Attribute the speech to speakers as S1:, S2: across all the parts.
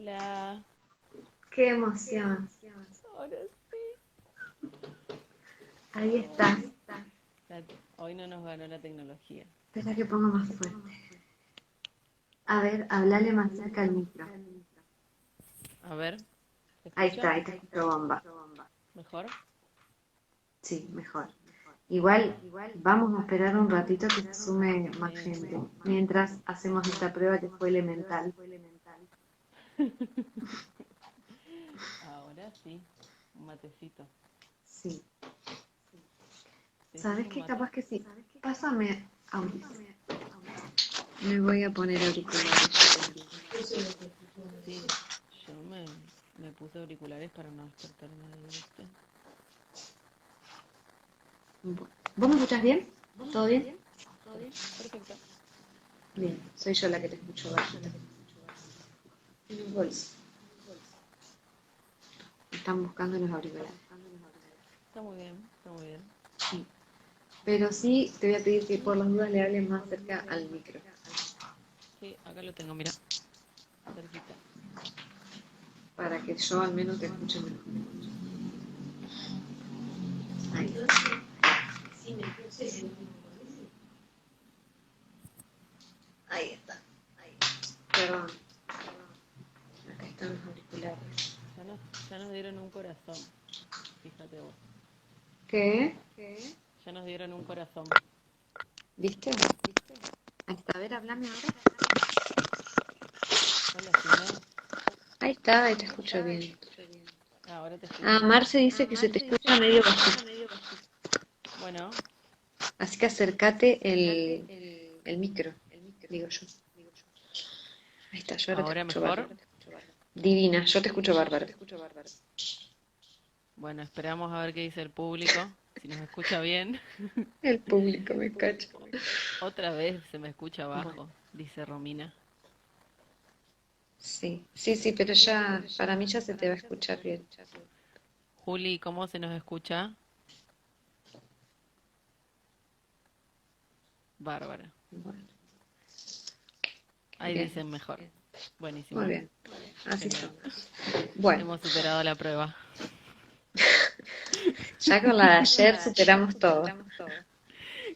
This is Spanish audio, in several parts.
S1: Hola.
S2: Qué emoción.
S1: Ahora sí.
S2: Ahí estás.
S1: Hoy no nos ganó la tecnología.
S2: Espera que pongo más fuerte. A ver, hablale más cerca al micro.
S1: A ver, ¿se
S2: Ahí
S1: escucha?
S2: está, ahí te escucho bomba.
S1: ¿Mejor?
S2: Sí, mejor. Igual, vamos a esperar un ratito que se sume más
S1: Sí.
S2: gente. Mientras hacemos esta prueba que fue elemental.
S1: Ahora sí. Un matecito.
S2: Sí.
S1: ¿Te hiciste
S2: ¿Sabes
S1: un
S2: qué?
S1: mate?
S2: Capaz que sí. Pásame auriculares. Me voy a poner auriculares.
S1: Sí. Yo me puse auriculares para no despertar a nadie, ¿viste?
S2: ¿Vos me escuchás bien? ¿Todo bien?
S1: Perfecto.
S2: Bien, soy yo la que te escucho bajita. En el bolso. Están buscando los auriculares.
S1: Está muy bien, está muy bien.
S2: Sí. Pero sí te voy a pedir que por las dudas le hables más cerca al micro.
S1: Sí, acá lo tengo, mira. Cerquita.
S2: Para que yo al menos te escuche mejor. Ahí. Ahí está. Perdón. Acá están los auriculares.
S1: Ya nos, ya nos dieron un corazón. Fíjate vos.
S2: ¿Qué?
S1: Ya nos dieron un corazón.
S2: ¿Viste? Ahí está. A ver, háblame ahora.
S1: Hola, Jimé.
S2: Ahí te escucho bien.
S1: Ahora te
S2: Ah,
S1: escucho.
S2: Marce dice que se te escucha medio bajito.
S1: Bueno,
S2: Así que acércate el micro, digo yo. Ahí está, yo ahora te
S1: ahora
S2: escucho
S1: mejor.
S2: bárbaro. Divina, yo te escucho bárbaro.
S1: Bueno, esperamos a ver qué dice el público. Si nos escucha bien.
S2: El público me cacha.
S1: Otra vez se me escucha
S2: Bueno,
S1: bajo, dice Romina.
S2: sí, sí, sí, pero ya, para mí ya se te va a escuchar bien.
S1: Juli, ¿cómo se nos escucha? Bárbara.
S2: Bueno,
S1: Ahí
S2: bien,
S1: dicen mejor.
S2: muy
S1: Buenísimo.
S2: bien, así
S1: Genial.
S2: somos. Bueno,
S1: Hemos superado la prueba.
S2: ya con la de ayer superamos todo.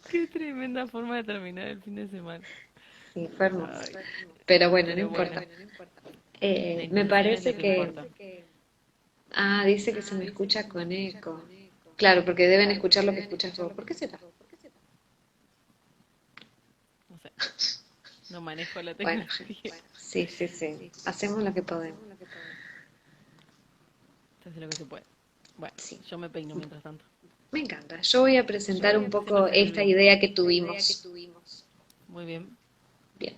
S1: Qué tremenda forma de terminar el fin de semana.
S2: Sí, fue hermoso.
S1: Ay,
S2: Pero bueno, no
S1: pero bueno,
S2: importa.
S1: la
S2: Me
S1: intención es lo
S2: parece
S1: que
S2: que...
S1: importa.
S2: Ah, dice que se me escucha con eco. Claro, porque deben escuchar lo que escuchas vos. ¿Por qué será?
S1: No sé, no manejo la
S2: Bueno,
S1: tecnología.
S2: sí, sí, sí. Hacemos lo que podemos.
S1: Se hace lo que se puede. Bueno,
S2: Sí,
S1: yo me peino mientras tanto.
S2: me encanta. Yo voy a
S1: Yo
S2: presentar
S1: voy
S2: un
S1: a empezar a
S2: poco
S1: servir
S2: esta
S1: bien.
S2: idea que tuvimos.
S1: Muy bien.
S2: Bien.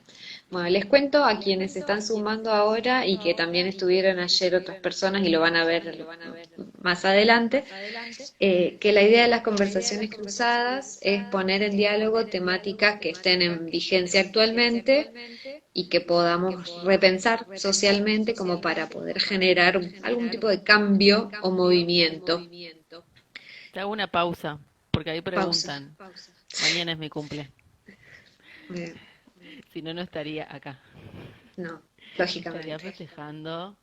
S2: Bueno, les cuento a quienes se están sumando ahora y que también estuvieron ayer otras personas y lo van a ver más adelante, que la idea de las conversaciones cruzadas es poner en diálogo temáticas que estén en vigencia actualmente y que podamos repensar socialmente como para poder generar algún tipo de cambio o movimiento.
S1: Te hago una pausa, porque ahí
S2: Pausa.
S1: preguntan. Mañana es mi cumple.
S2: Bien.
S1: Si no, no estaría acá.
S2: No,
S1: Estaría
S2: lógicamente.
S1: festejando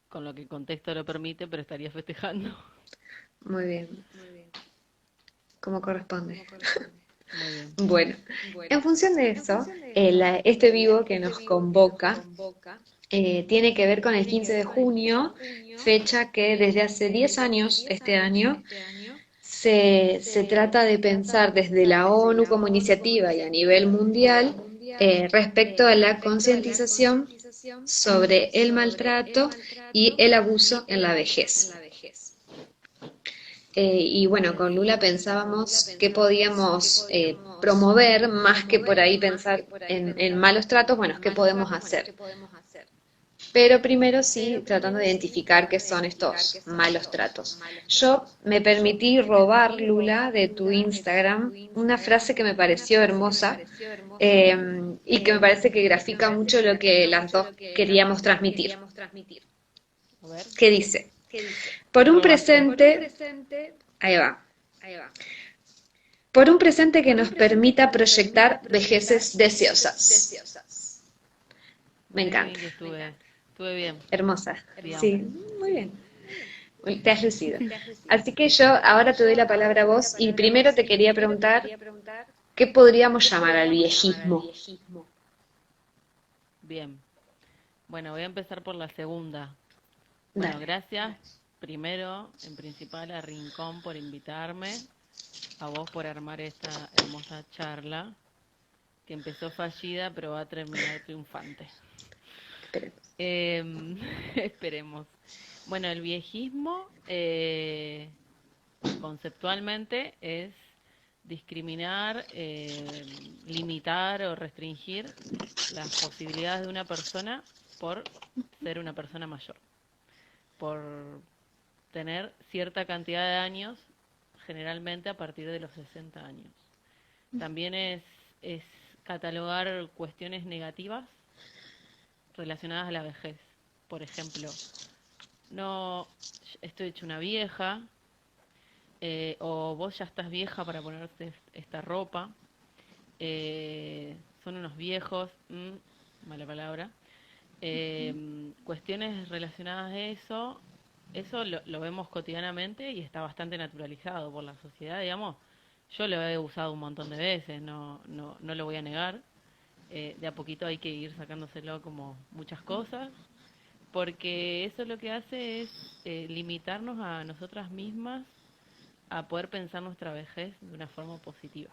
S1: con lo que el contexto lo permite, pero estaría festejando.
S2: Muy bien, como corresponde.
S1: Muy bien.
S2: Bueno, en función de eso, este vivo que nos convoca tiene que ver con el 15 de junio, fecha que desde hace 10 años, este año, se trata de pensar desde la ONU como iniciativa y a nivel mundial respecto a la concientización sobre el maltrato y el abuso en la vejez. Y bueno, con Lula pensábamos que podíamos promover más que por ahí pensar en malos tratos, bueno, ¿qué podemos hacer? Pero primero sí, tratando de identificar qué son estos malos tratos. Yo me permití robar, Lula, de tu Instagram, una frase que me pareció hermosa y que me parece que grafica mucho lo que las dos queríamos transmitir.
S1: A ver,
S2: ¿Qué dice?
S1: me
S2: Por un
S1: robaste.
S2: presente, ahí va, por un presente que nos permita proyectar vejeces deseosas. Me
S1: Mirá qué bien
S2: encanta.
S1: que estuve Estuve bien,
S2: Hermosa.
S1: digamos.
S2: Sí, muy bien. Te has lucido. Así que yo ahora te doy la palabra a vos y primero te quería preguntar, ¿qué podríamos llamar al viejismo?
S1: Bien. Bueno, voy a empezar por la segunda. Bueno,
S2: Dale.
S1: gracias primero, en principal, a Rincón por invitarme, a vos por armar esta hermosa charla, que empezó fallida, pero va a terminar triunfante.
S2: Esperemos.
S1: Esperemos. Bueno, el viejismo conceptualmente es discriminar, limitar o restringir las posibilidades de una persona por ser una persona mayor, por tener cierta cantidad de años, generalmente a partir de los 60 años. También es catalogar cuestiones negativas relacionadas a la vejez. Por ejemplo, no, estoy hecha una vieja, o vos ya estás vieja para ponerte esta ropa, son unos viejos, mala palabra. Cuestiones relacionadas a eso lo vemos cotidianamente y está bastante naturalizado por la sociedad, digamos. Yo lo he usado un montón de veces, no lo voy a negar. De a poquito hay que ir sacándoselo como muchas cosas, porque eso lo que hace es limitarnos a nosotras mismas a poder pensar nuestra vejez de una forma positiva.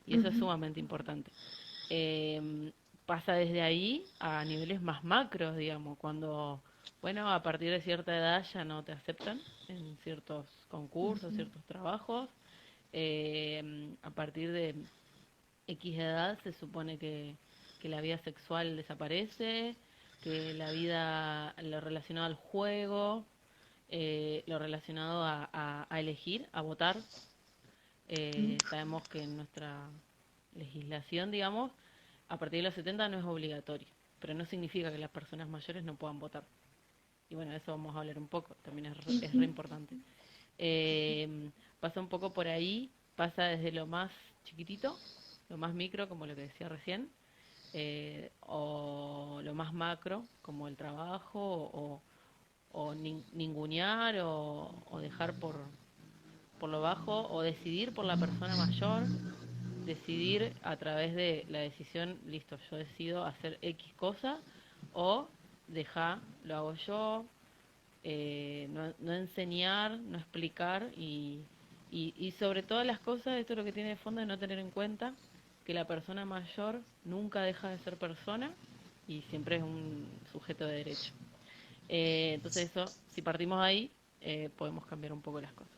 S1: Y eso es sumamente importante. Eh, Pasa desde ahí a niveles más macros, digamos, cuando, bueno, a partir de cierta edad ya no te aceptan en ciertos concursos, ciertos trabajos. A partir de X edad se supone que la vida sexual desaparece, que la vida, lo relacionado al juego, lo relacionado a elegir, a votar. Sabemos que en nuestra legislación, digamos, a partir de los 70 no es obligatorio, pero no significa que las personas mayores no puedan votar. Y bueno, de eso vamos a hablar un poco, también es re importante. Pasa un poco por ahí, pasa desde lo más chiquitito, lo más micro, como lo que decía recién, o lo más macro, como el trabajo, o ningunear, o dejar por lo bajo, o decidir por la persona mayor, decidir a través de la decisión, listo, yo decido hacer X cosa, o deja, lo hago yo, no enseñar, no explicar y sobre todas las cosas, esto es lo que tiene de fondo, es no tener en cuenta que la persona mayor nunca deja de ser persona y siempre es un sujeto de derecho. Entonces eso, si partimos ahí, podemos cambiar un poco las cosas.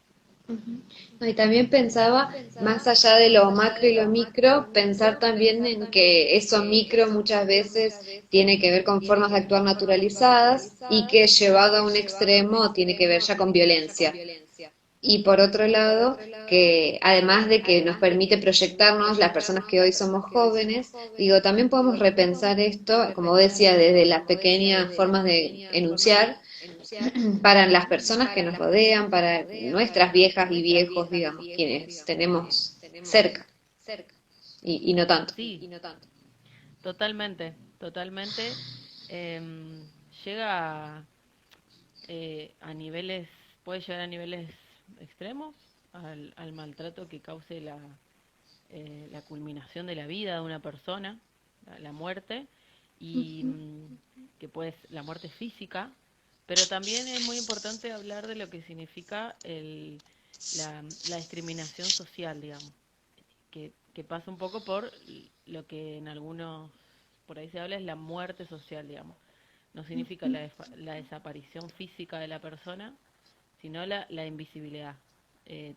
S2: No, y también pensaba, más allá de lo macro y lo micro, pensar también en que eso micro muchas veces tiene que ver con formas de actuar naturalizadas y que llevado a un extremo tiene que ver ya con violencia. Y por otro lado, que además de que nos permite proyectarnos las personas que hoy somos jóvenes, digo, también podemos repensar esto, como vos decías, desde las pequeñas formas de enunciar para las personas que nos rodean, para nuestras viejas y viejos, digamos, quienes tenemos cerca y no tanto.
S1: Sí, totalmente, totalmente. Llega a niveles, puede llegar a niveles extremos, al maltrato que cause la culminación de la vida de una persona, la muerte, y que puede ser la muerte física, pero también es muy importante hablar de lo que significa la discriminación social, digamos, que pasa un poco por lo que en algunos, por ahí se habla, es la muerte social, digamos. No significa la desaparición física de la persona, sino la invisibilidad.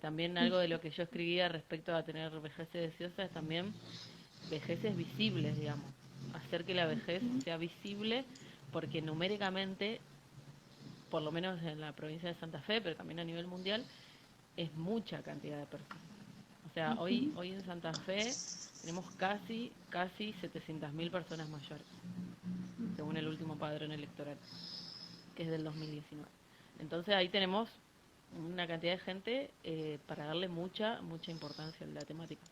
S1: También algo de lo que yo escribía respecto a tener vejeces deseosas es también vejeces visibles, digamos. Hacer que la vejez sea visible, porque numéricamente, por lo menos en la provincia de Santa Fe, pero también a nivel mundial, es mucha cantidad de personas. O sea, hoy en Santa Fe tenemos casi 700.000 personas mayores, según el último padrón electoral, que es del 2019. Entonces ahí tenemos una cantidad de gente para darle mucha importancia a la temática.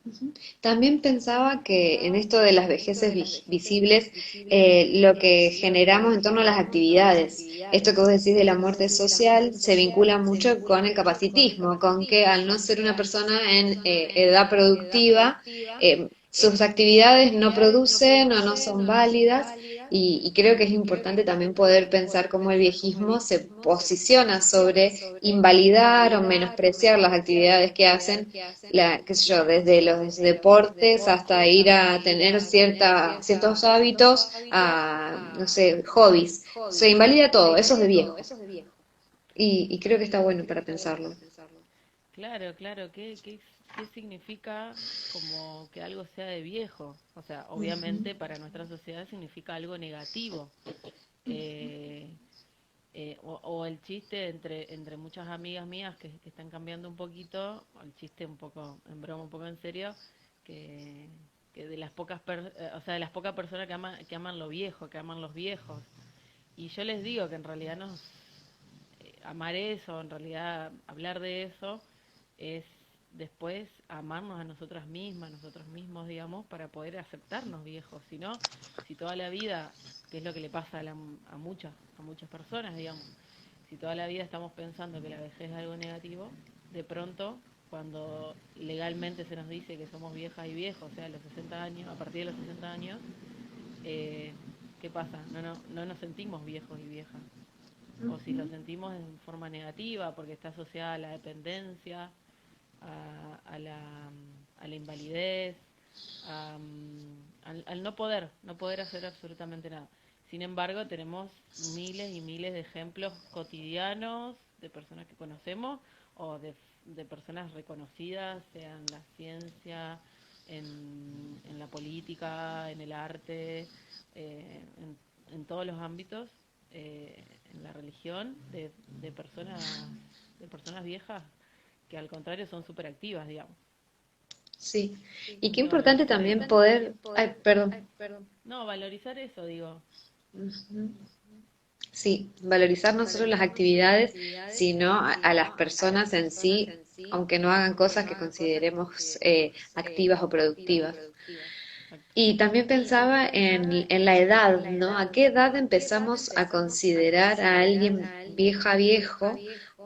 S2: Ujú. También pensaba que en esto de las vejeces visibles, lo que generamos en torno a las actividades, esto que vos decís de la muerte social, se vincula mucho con el capacitismo, con que al no ser una persona en edad productiva, sus actividades no producen o no son válidas, y creo que es importante también poder pensar cómo el viejismo se posiciona sobre invalidar o menospreciar las actividades que hacen qué sé yo, desde los deportes hasta ir a tener ciertos hábitos, a, no sé, hobbies. Se invalida todo, eso es de viejo. Y creo que está bueno para pensarlo.
S1: Claro, claro, ¿qué significa como que algo sea de viejo? O sea,
S2: Ujú,
S1: obviamente para nuestra sociedad significa algo negativo. Eh, o el chiste entre muchas amigas mías que están cambiando un poquito, o el chiste un poco en broma, un poco en serio, que, que de las o sea, de las pocas personas que aman lo viejo, que aman los viejos. Y yo les digo que en realidad amar eso, en realidad hablar de eso, es después amarnos a nosotras mismas, a nosotros mismos, digamos, para poder aceptarnos viejos. Si no, si toda la vida, que es lo que le pasa a muchas personas, digamos, si toda la vida estamos pensando que la vejez es algo negativo, de pronto, cuando legalmente se nos dice que somos viejas y viejos, o sea, a los 60 años, a partir de los 60 años, eh, ¿qué pasa? No nos sentimos viejos y viejas. O si lo
S2: ujú.
S1: sentimos en forma negativa, porque está asociada a la dependencia, a la invalidez, al no poder hacer absolutamente nada. Sin embargo, tenemos miles y miles de ejemplos cotidianos de personas que conocemos o de personas reconocidas, sea en la ciencia, en la política, en el arte, en todos los ámbitos, en la religión, de personas viejas que al contrario son súper activas, digamos.
S2: Sí. Y qué
S1: Hay que
S2: importante
S1: valorizar
S2: también
S1: eso.
S2: poder, ay, perdón.
S1: No, valorizar eso, digo.
S2: Ujú. Sí, valorizar no solo las actividades, sino a las personas en sí, aunque no hagan cosas que consideremos activas o productivas.
S1: Exacto.
S2: Y también pensaba en la edad, ¿no? ¿A qué edad empezamos a considerar a alguien vieja viejo?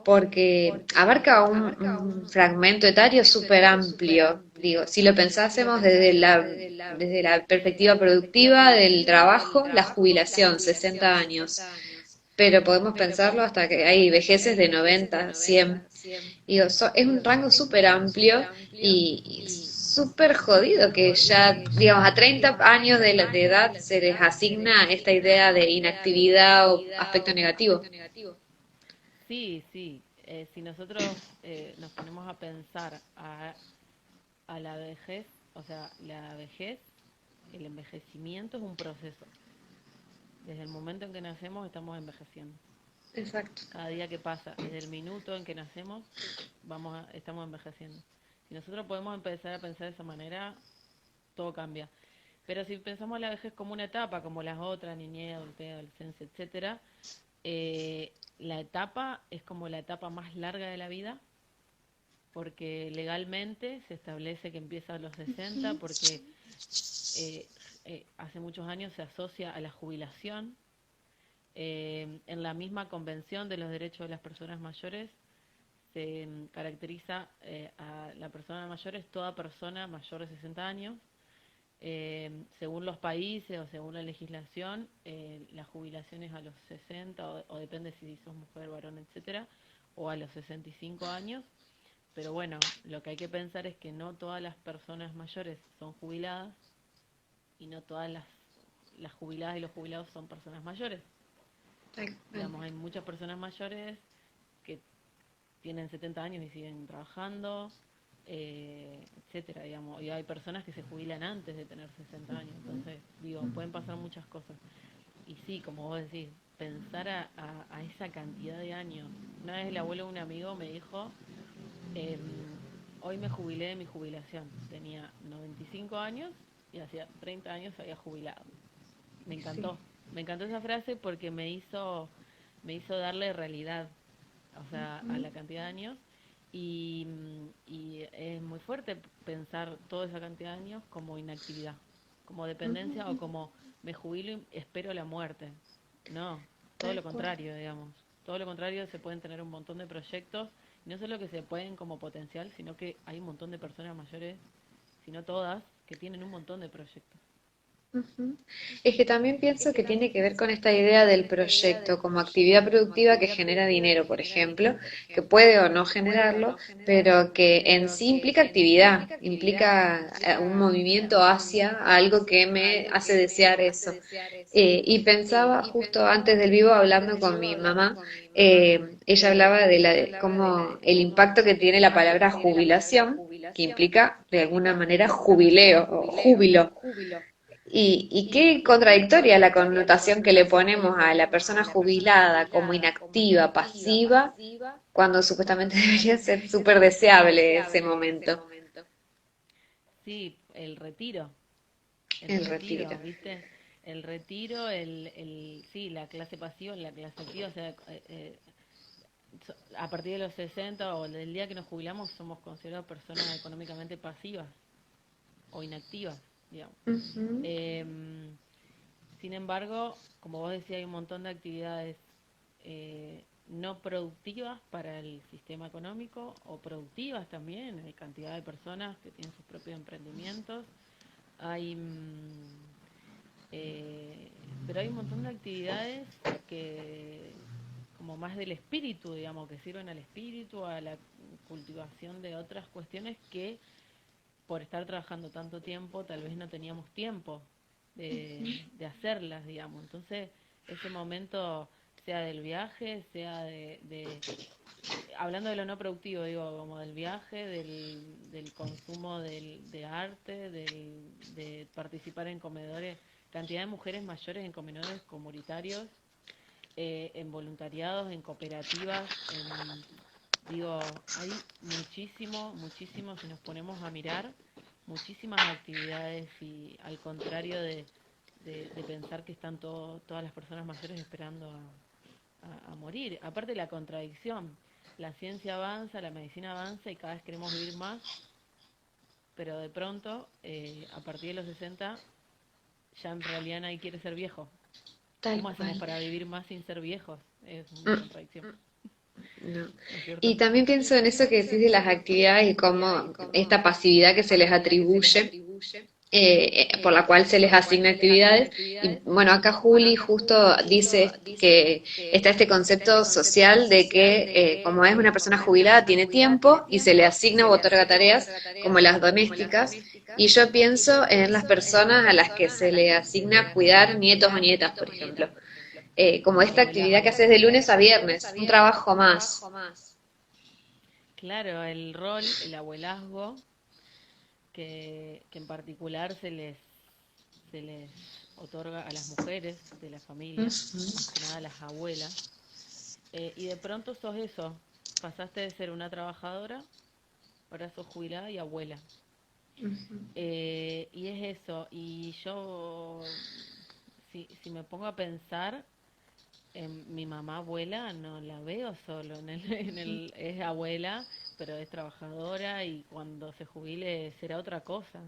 S2: Porque abarca un fragmento etario súper amplio. Digo, si lo pensásemos desde la perspectiva productiva del trabajo, la jubilación, 60 años. Pero podemos pensarlo hasta que hay vejeces de 90, 100. Digo, es un rango súper amplio y súper jodido que ya, digamos, a 30 años de edad se les asigna esta idea de inactividad o aspecto negativo.
S1: Sí, sí. Si nosotros nos ponemos a pensar a la vejez, o sea, la vejez, el envejecimiento es un proceso. Desde el momento en que nacemos estamos envejeciendo.
S2: Exacto.
S1: Cada día que pasa, desde el minuto en que nacemos, estamos envejeciendo. Si nosotros podemos empezar a pensar de esa manera, todo cambia. Pero si pensamos la vejez como una etapa, como las otras, niñez, adultez, adolescencia, etcétera, la etapa es como la etapa más larga de la vida, porque legalmente se establece que empieza a los 60, porque eh, hace muchos años se asocia a la jubilación. En la misma Convención de los Derechos de las Personas Mayores se caracteriza a la persona mayor es toda persona mayor de 60 años. Según los países o según la legislación, la jubilación es a los 60 o depende si sos mujer, varón, etcétera, o a los 65 años. Pero bueno, lo que hay que pensar es que no todas las personas mayores son jubiladas y no todas las jubiladas y los jubilados son personas mayores.
S2: Tal cual.
S1: Digamos, hay muchas personas mayores que tienen 70 años y siguen trabajando, etcétera, digamos. Y hay personas que se jubilan antes de tener 60 años. Entonces, digo, pueden pasar muchas cosas. Y sí, como vos decís, pensar a esa cantidad de años. Una vez el abuelo de un amigo me dijo, hoy me jubilé de mi jubilación. Tenía 95 años y hacía 30 años se había jubilado. Me
S2: Sí.
S1: encantó. Me encantó esa frase porque me hizo darle realidad, o sea, a la cantidad de años. y es muy fuerte pensar toda esa cantidad de años como inactividad, como dependencia o como me jubilo y espero la muerte. No, todo
S2: Tal
S1: lo
S2: cual.
S1: contrario, digamos. Todo lo contrario, se pueden tener un montón de proyectos, y no solo que se pueden como potencial, sino que hay un montón de personas mayores, si no todas, que tienen un montón de proyectos.
S2: Ujú. Es que también pienso que tiene que ver con esta idea del proyecto como actividad productiva que genera dinero, por ejemplo, que puede o no generarlo, pero que en sí implica actividad, implica un movimiento hacia algo que me hace desear eso. Y pensaba justo antes del vivo hablando con mi mamá, ella hablaba de como el impacto que tiene la palabra jubilación, que implica de alguna manera jubileo o júbilo. Y qué contradictoria la connotación que le ponemos a la persona jubilada como inactiva, pasiva, cuando supuestamente debería ser súper deseable ese momento,
S1: Sí, el
S2: el retiro.
S1: retiro, ¿viste? El retiro, sí, la clase pasiva, la clase activa, o sea, a partir de los 60 o del día que nos jubilamos somos considerados personas económicamente pasivas o inactivas, digamos.
S2: Ujú.
S1: Em, Sin embargo, como vos decías, hay un montón de actividades no productivas para el sistema económico o productivas también. Hay cantidad de personas que tienen sus propios emprendimientos. Hay, pero hay un montón de actividades que, como más del espíritu, digamos, que sirven al espíritu, a la cultivación de otras cuestiones que por estar trabajando tanto tiempo, tal vez no teníamos tiempo de hacerlas, digamos. Entonces, ese momento, sea del viaje, sea hablando de lo no productivo, digo, como del viaje, del consumo de arte, de participar en comedores, cantidad de mujeres mayores en comedores comunitarios, en voluntariados, en cooperativas, digo, hay muchísimo, muchísimo, si nos ponemos a mirar, muchísimas actividades y al contrario de pensar que están todas las personas mayores esperando a morir. Aparte la contradicción, la ciencia avanza, la medicina avanza y cada vez queremos vivir más, pero de pronto, a partir de los 60, ya en realidad nadie quiere ser viejo.
S2: Tal
S1: ¿Cómo hacemos
S2: cual.
S1: para vivir más sin ser viejos? Es una
S2: Mm,
S1: contradicción,
S2: no.
S1: ¿no es cierto?
S2: Y también pienso en eso que decís de las actividades y cómo esta pasividad que se les atribuye por la cual se les asigna actividades. Y bueno, acá Juli justo dice que está este concepto social de que como es una persona jubilada tiene tiempo y se le asigna o otorga tareas como las domésticas. Y yo pienso en las personas a las que se le asigna cuidar nietos o nietas, por ejemplo. Como
S1: El
S2: esta actividad que
S1: abuelazgo.
S2: haces de lunes a viernes, un trabajo más.
S1: Claro, el rol, el abuelazgo, que en particular se les otorga a las mujeres de la familia, más que nada a las abuelas, y de pronto sos eso, pasaste de ser una trabajadora, ahora sos jubilada y abuela. Y es eso, y yo, si me pongo a pensar, mi mamá abuela no la veo solo, es abuela, pero es trabajadora y cuando se jubile será otra cosa.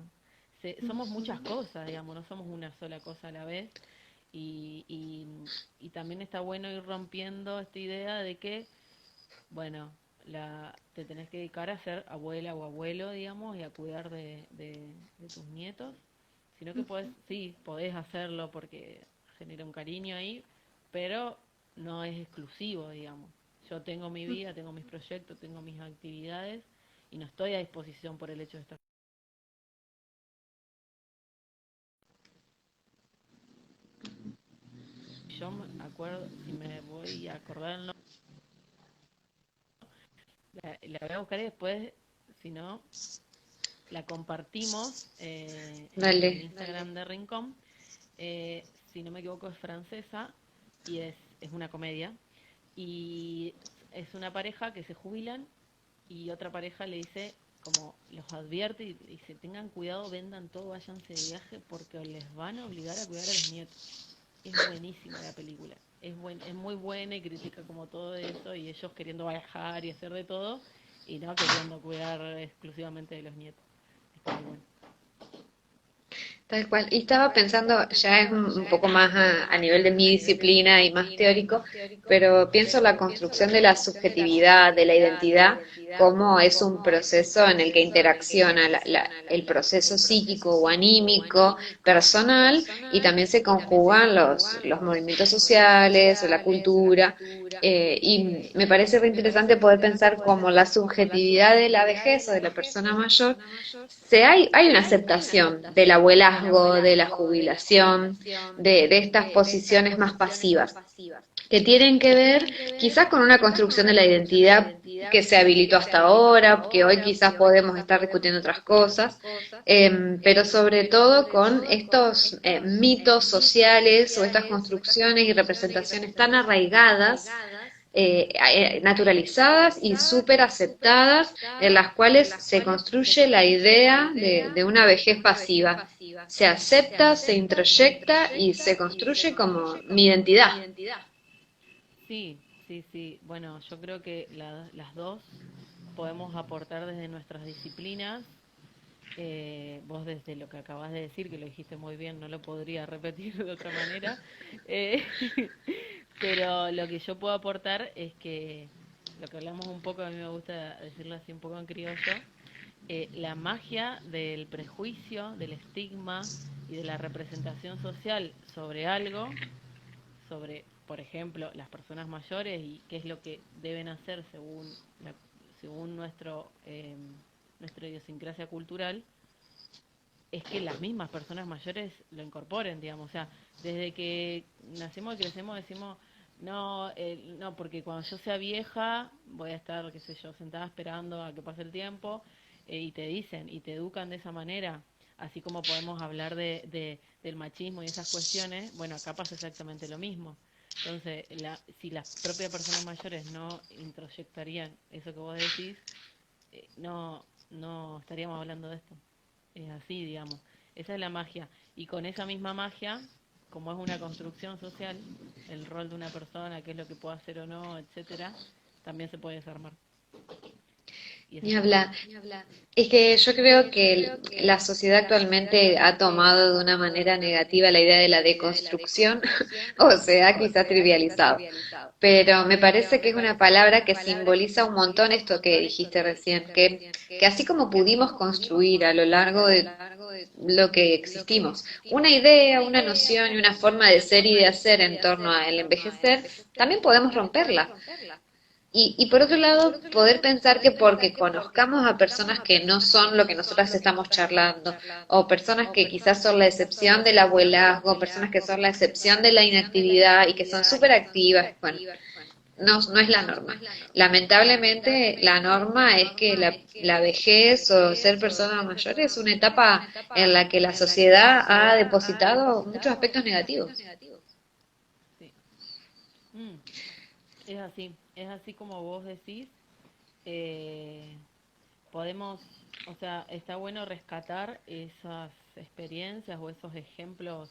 S1: Somos muchas cosas, digamos, no somos una sola cosa a la vez. Y también está bueno ir rompiendo esta idea de que, bueno, te tenés que dedicar a ser abuela o abuelo, digamos, y a cuidar de tus nietos, sino que podés, sí, podés hacerlo porque genera un cariño ahí, pero no es exclusivo, digamos. Yo tengo mi vida, tengo mis proyectos, tengo mis actividades y no estoy a disposición por el hecho de estar. Yo me acuerdo, si me voy a acordar el nombre, la voy a buscar y después, si no, la compartimos en
S2: Dale.
S1: el Instagram de Rincón. Si no me equivoco, es francesa y es una comedia. Y es una pareja que se jubilan y otra pareja le dice, como los advierte y dice, tengan cuidado, vendan todo, váyanse de viaje porque les van a obligar a cuidar a los nietos. Es buenísima la película. Es muy buena y critica como todo eso y ellos queriendo viajar y hacer de todo y no queriendo cuidar exclusivamente de los nietos. Está muy bueno.
S2: Tal cual. Y estaba pensando, ya es un poco más a nivel de mi disciplina y más teórico, pero pienso la construcción de la subjetividad, de la identidad, como es un proceso en el que interacciona el proceso psíquico o anímico, personal, y también se conjugan los movimientos sociales o la cultura. Y me parece re interesante poder pensar cómo la subjetividad de la vejez o de la persona mayor hay una aceptación del abuelazgo, de la jubilación, de estas posiciones más pasivas, que tienen que ver quizás con una construcción de la identidad que se habilitó hasta ahora, que hoy quizás podemos estar discutiendo otras cosas, pero sobre todo con estos mitos sociales o estas construcciones y representaciones tan arraigadas, naturalizadas y súper aceptadas, en las cuales se construye la idea de una vejez pasiva. Se acepta, se introyecta y se construye como mi identidad.
S1: Sí, sí, sí. Bueno, yo creo que las dos podemos aportar desde nuestras disciplinas. Vos desde lo que acabas de decir, que lo dijiste muy bien, no lo podría repetir de otra manera, eh, pero lo que yo puedo aportar es que lo que hablamos un poco, a mí me gusta decirlo así un poco en criollo, la magia del prejuicio, del estigma y de la representación social sobre algo, sobre, por ejemplo, las personas mayores y qué es lo que deben hacer según nuestra idiosincrasia cultural, es que las mismas personas mayores lo incorporen, digamos. O sea, desde que nacemos y crecemos decimos, no, no, porque cuando yo sea vieja voy a estar, qué sé yo, sentada esperando a que pase el tiempo, y te dicen y te educan de esa manera, así como podemos hablar del machismo y esas cuestiones, bueno, acá pasa exactamente lo mismo. Entonces, si las propias personas mayores no introyectarían eso que vos decís, no estaríamos hablando de esto. Es así, digamos. Esa es la magia. Y con esa misma magia, como es una construcción social, el rol de una persona, qué es lo que puede hacer o no, etcétera, también se puede desarmar. Y eso
S2: Ni
S1: está
S2: hablar.
S1: bueno.
S2: Es que yo creo que la sociedad actualmente ha tomado de una manera negativa la idea de la deconstrucción, o sea, quizá trivializado. Pero me parece que es una palabra que simboliza un montón esto que dijiste recién, que así como pudimos construir a lo largo de lo que existimos, una idea, una noción y una forma de ser y de hacer en torno al envejecer, también podemos romperla. Y por otro lado, poder pensar que porque conozcamos a personas que no son lo que nosotras estamos charlando, o personas que quizás son la excepción del abuelazgo, personas que son la excepción de la inactividad y que son súper activas, bueno, no es la norma. Lamentablemente, la norma es que la vejez o ser persona mayor es una etapa en la que la sociedad ha depositado muchos aspectos negativos.
S1: Sí. Mm, es así como vos decís. eh, Podemos, o sea, está bueno rescatar esas experiencias o esos ejemplos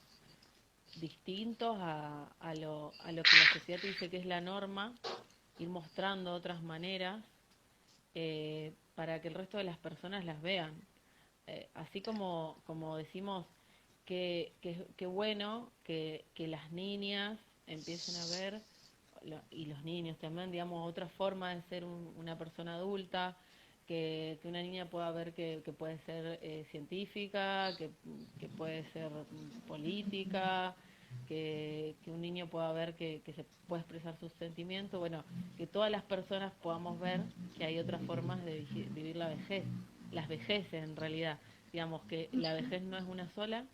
S1: distintos a lo que la sociedad te dice que es la norma, ir mostrando otras maneras, para que el resto de las personas las vean. Así como decimos que bueno que las niñas empiecen a ver, y los niños también, digamos, otra forma de ser una persona adulta, que una niña pueda ver que puede ser científica, que puede ser política, que un niño pueda ver que se puede expresar sus sentimientos, bueno, que todas las personas podamos ver que hay otras formas de vivir la vejez, las vejeces en realidad, digamos que la vejez no es una sola,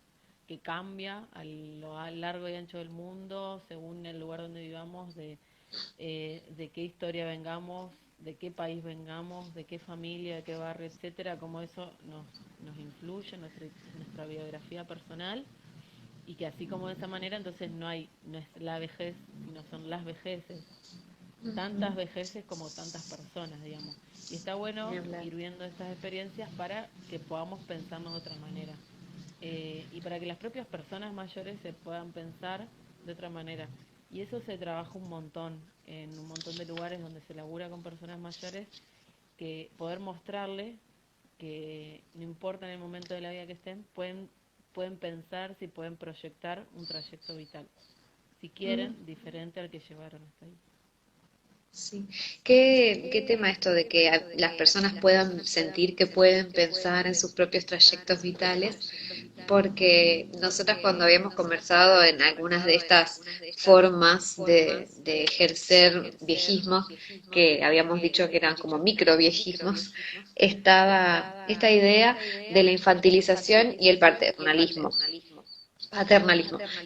S1: que cambia a lo largo y ancho del mundo según el lugar donde vivamos, de qué historia vengamos, de qué país vengamos, de qué familia, de qué barrio, etcétera, cómo eso nos influye en nuestra biografía personal, y que así como de esa manera entonces no es la vejez, sino son las vejeces, tantas vejeces como tantas personas, digamos. Y está
S2: Ni
S1: bueno
S2: hablar.
S1: ir viendo estas experiencias para que podamos pensarnos de otra manera, y para que las propias personas mayores se puedan pensar de otra manera. Y eso se trabaja un montón en un montón de lugares donde se labura con personas mayores, que poder mostrarle que no importa en el momento de la vida que estén, pueden pensar si pueden proyectar un trayecto vital, si
S2: Mm.
S1: quieren, diferente al que llevaron hasta ahí.
S2: Sí. Qué tema esto de que las personas puedan sentir que pueden pensar en sus propios trayectos vitales, porque nosotras cuando habíamos conversado en algunas de estas formas de ejercer viejismos, que habíamos dicho que eran como microviejismos, estaba esta idea de la infantilización y el paternalismo,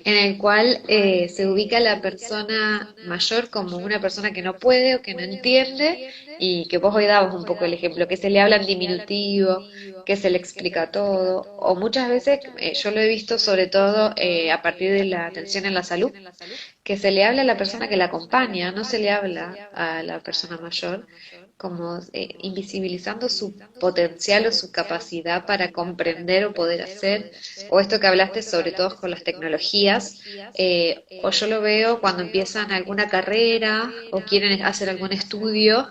S2: en el cual se ubica a la persona mayor como una persona que no puede o que no entiende, y que vos hoy dabas un poco el ejemplo, que se le habla en diminutivo, que se le explica todo, o muchas veces yo lo he visto sobre todo a partir de la atención en la salud, que se le habla a la persona que la acompaña, no se le habla a la persona mayor, como invisibilizando su potencial o su capacidad para comprender o poder hacer, o esto que hablaste sobre todo con las tecnologías, o yo lo veo cuando empiezan alguna carrera o quieren hacer algún estudio,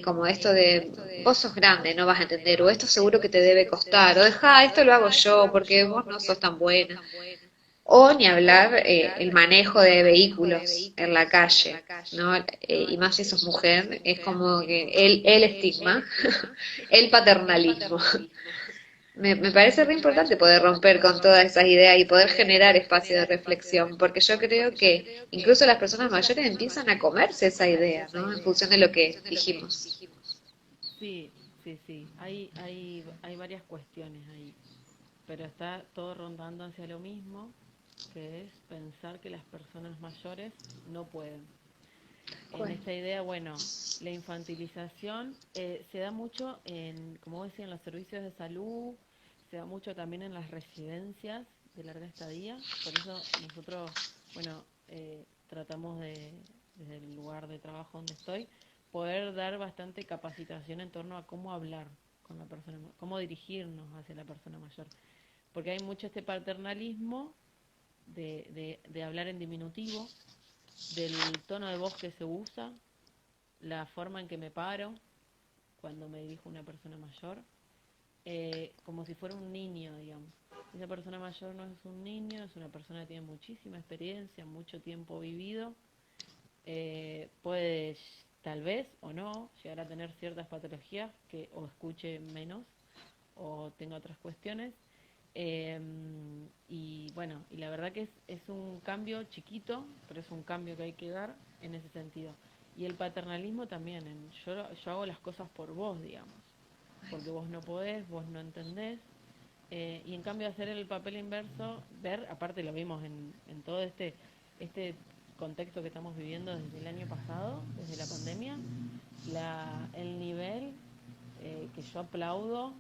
S2: como esto de vos sos grande, no vas a entender, o esto seguro que te debe costar, o deja, esto lo hago yo porque vos no sos tan buena. O ni hablar el manejo de vehículos en la calle, ¿no? Y más si sos mujer, es como que el estigma, el paternalismo. Me parece re importante poder romper con todas esas ideas y poder generar espacio de reflexión, porque yo creo que incluso las personas mayores empiezan a comerse esa idea, ¿no? En función de lo que dijimos.
S1: Sí, sí, sí, hay varias cuestiones ahí, pero está todo rondando hacia lo mismo, que es pensar que las personas mayores no pueden. En
S2: Bueno,
S1: esta idea, bueno, la infantilización se da mucho en, como vos decías, en los servicios de salud, se da mucho también en las residencias de larga estadía, por eso nosotros, bueno, tratamos desde el lugar de trabajo donde estoy, poder dar bastante capacitación en torno a cómo hablar con la persona, cómo dirigirnos hacia la persona mayor, porque hay mucho este paternalismo de hablar en diminutivo, del tono de voz que se usa, la forma en que me paro cuando me dirijo a una persona mayor, como si fuera un niño, digamos. Esa persona mayor no es un niño, es una persona que tiene muchísima experiencia, mucho tiempo vivido, puede tal vez o no llegar a tener ciertas patologías que o escuche menos o tenga otras cuestiones. Eh, y bueno, y la verdad que es un cambio chiquito, pero es un cambio que hay que dar en ese sentido. Y el paternalismo también, yo hago las cosas por vos, digamos, porque vos no podés, vos no entendés. Y en cambio hacer el papel inverso, ver, aparte lo vimos en todo este contexto que estamos viviendo desde el año pasado, desde la pandemia, el nivel que yo aplaudo,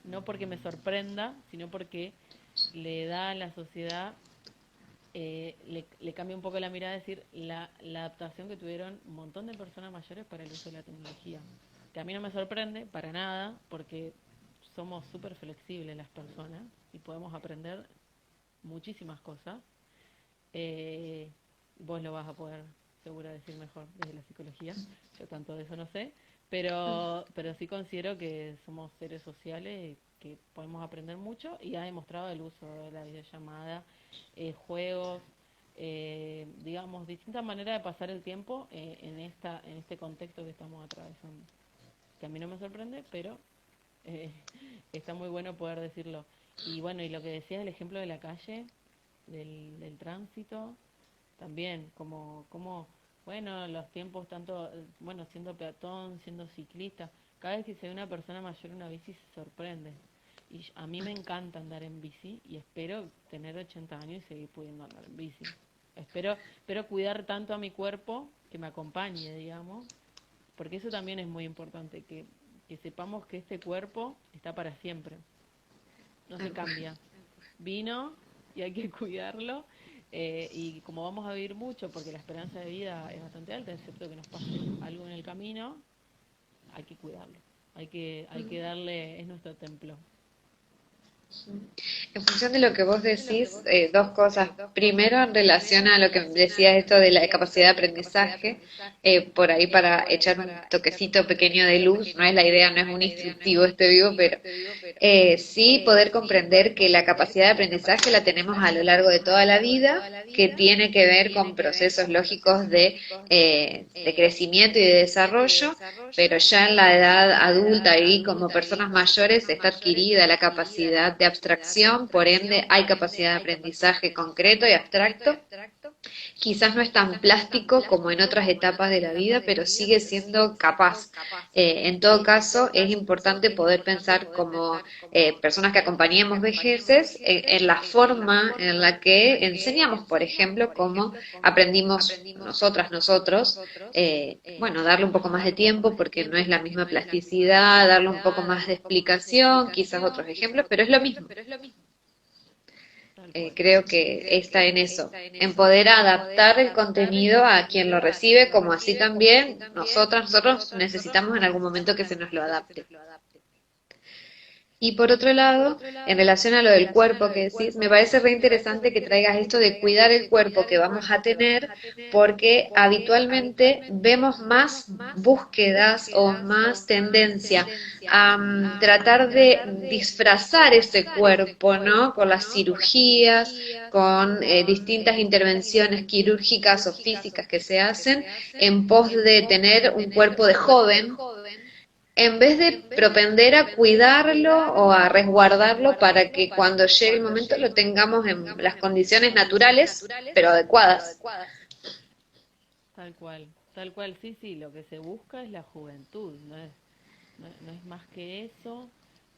S1: no porque me sorprenda, sino porque le da a la sociedad, le cambia un poco la mirada, es decir, la adaptación que tuvieron un montón de personas mayores para el uso de la tecnología. Que a mí no me sorprende para nada, porque somos súper flexibles las personas y podemos aprender muchísimas cosas. Eh, Vos lo vas a poder seguro decir mejor desde la psicología, yo tanto de eso no sé, pero sí considero que somos seres sociales que podemos aprender mucho y ha demostrado el uso de la videollamada, juegos, digamos, distintas maneras de pasar el tiempo en este contexto que estamos atravesando. Que a mí no me sorprende, pero eh, está muy bueno poder decirlo. Y bueno, y lo que decías, el ejemplo de la calle, del tránsito, también, como, bueno, los tiempos tanto, bueno, siendo peatón, siendo ciclista, cada vez que se ve una persona mayor en una bici se sorprende. Y a mí me encanta andar en bici y espero tener 80 años y seguir pudiendo andar en bici. Espero cuidar tanto a mi cuerpo que me acompañe, digamos, porque eso también es muy importante, que sepamos que este cuerpo está para siempre, no se
S2: tal cual.
S1: cambia. Vino y hay que cuidarlo. Y como vamos a vivir mucho, porque la esperanza de vida es bastante alta, excepto que nos pase algo en el camino, hay que cuidarlo. Hay que darle, es nuestro templo.
S2: En función de lo que vos decís, dos cosas. Primero, en relación a lo que decías esto de la capacidad de aprendizaje, por ahí para echar un toquecito pequeño de luz, no es la idea, no es un instructivo este vivo, pero sí poder comprender que la capacidad de aprendizaje la tenemos a lo largo de toda la vida, que tiene que ver con procesos lógicos de crecimiento y de desarrollo, pero ya en la edad adulta y como personas mayores está adquirida la capacidad de abstracción, por ende hay capacidad de aprendizaje concreto y abstracto. Quizás no es tan plástico como en otras etapas de la vida, pero sigue siendo capaz. En todo caso, es importante poder pensar como personas que acompañemos vejeces en la forma en la que enseñamos, por ejemplo, cómo aprendimos nosotros, bueno, darle un poco más de tiempo porque no es la misma plasticidad, darle un poco más de explicación, quizás otros ejemplos, pero es lo mismo.
S1: Tal cual.
S2: Creo que está en eso, en poder adaptar el contenido a quien lo recibe, como así también nosotros necesitamos en algún momento que se nos lo adapte. Y por otro lado, en relación a lo del cuerpo que decís, me parece re interesante que traigas esto de cuidar el cuerpo que vamos a tener, porque habitualmente vemos más búsquedas o más tendencia a tratar de disfrazar ese cuerpo, ¿no? Con las cirugías, con distintas intervenciones quirúrgicas o físicas que se hacen en pos de tener un cuerpo de joven en vez de propender a cuidarlo o a resguardarlo para que cuando llegue el momento lo tengamos en las condiciones naturales, pero adecuadas.
S1: Tal cual, sí, sí, lo que se busca es la juventud, no es más que eso,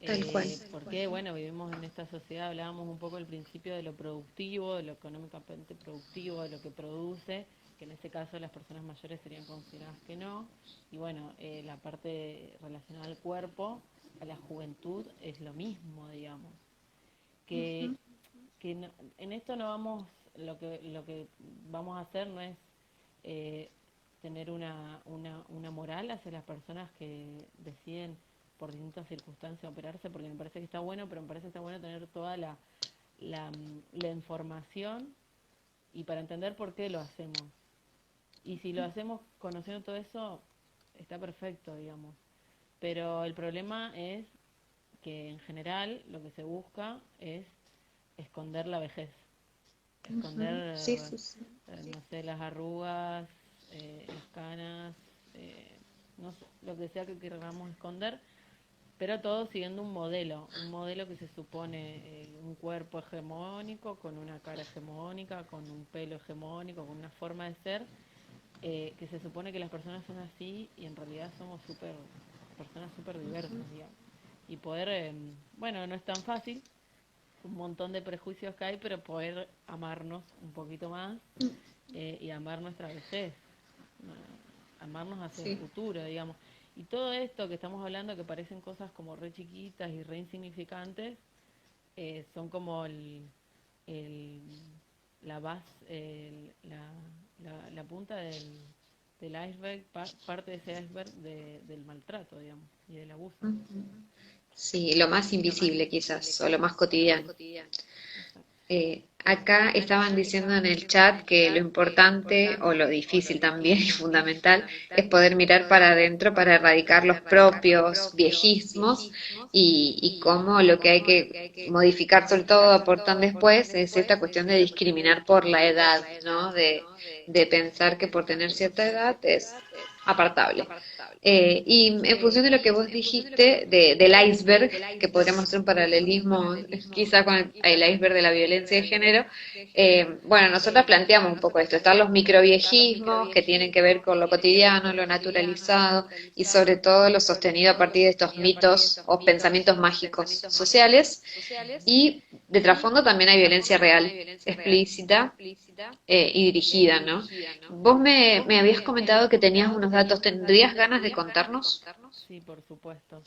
S2: Tal cual.
S1: porque, bueno, vivimos en esta sociedad, hablábamos un poco al principio de lo productivo, de lo económicamente productivo, de lo que produce, que en este caso las personas mayores serían consideradas que no, y bueno, la parte relacionada al cuerpo, a la juventud es lo mismo, digamos, que, en esto no vamos, lo que vamos a hacer no es eh, tener una moral hacia las personas que deciden por distintas circunstancias operarse, porque me parece que está bueno, pero me parece que está bueno tener toda la información y para entender por qué lo hacemos. Y si lo hacemos conociendo todo eso, está perfecto, digamos. Pero el problema es que en general lo que se busca es esconder la vejez, esconder,
S2: Sí, sí, sí.
S1: no sé, las arrugas, las canas, no sé, lo que sea que queramos esconder, pero todo siguiendo un modelo que se supone un cuerpo hegemónico, con una cara hegemónica, con un pelo hegemónico, con una forma de ser, que se supone que las personas son así y en realidad somos personas súper diversas, digamos. Y poder, bueno, no es tan fácil, un montón de prejuicios que hay, pero poder amarnos un poquito más y amar nuestra vejez, amarnos hacia el
S2: Sí.
S1: futuro, digamos. Y todo esto que estamos hablando, que parecen cosas como re chiquitas y re insignificantes, son como el, la base, la punta del iceberg, parte de ese iceberg del maltrato, digamos, y del abuso.
S2: Sí, lo más invisible quizás, o lo más cotidiano.
S1: Exacto.
S2: Acá estaban diciendo en el chat que lo importante o lo difícil también y fundamental es poder mirar para adentro para erradicar los propios viejismos y cómo lo que hay que modificar, sobre todo aportan después, es esta cuestión de discriminar por la edad, ¿no? De pensar que por tener cierta edad es apartable. Y en función de lo que vos dijiste del iceberg, que podríamos hacer un paralelismo quizá con el iceberg de la violencia de género, bueno, nosotros planteamos un poco esto, están los microviejismos que tienen que ver con lo cotidiano, lo naturalizado y sobre todo lo sostenido a partir de estos mitos o pensamientos mágicos sociales y de trasfondo también hay violencia real, explícita y dirigida, ¿no? Vos me habías comentado que tenías unos datos, ¿tendrías ganas de contarnos?
S1: Sí, por supuesto.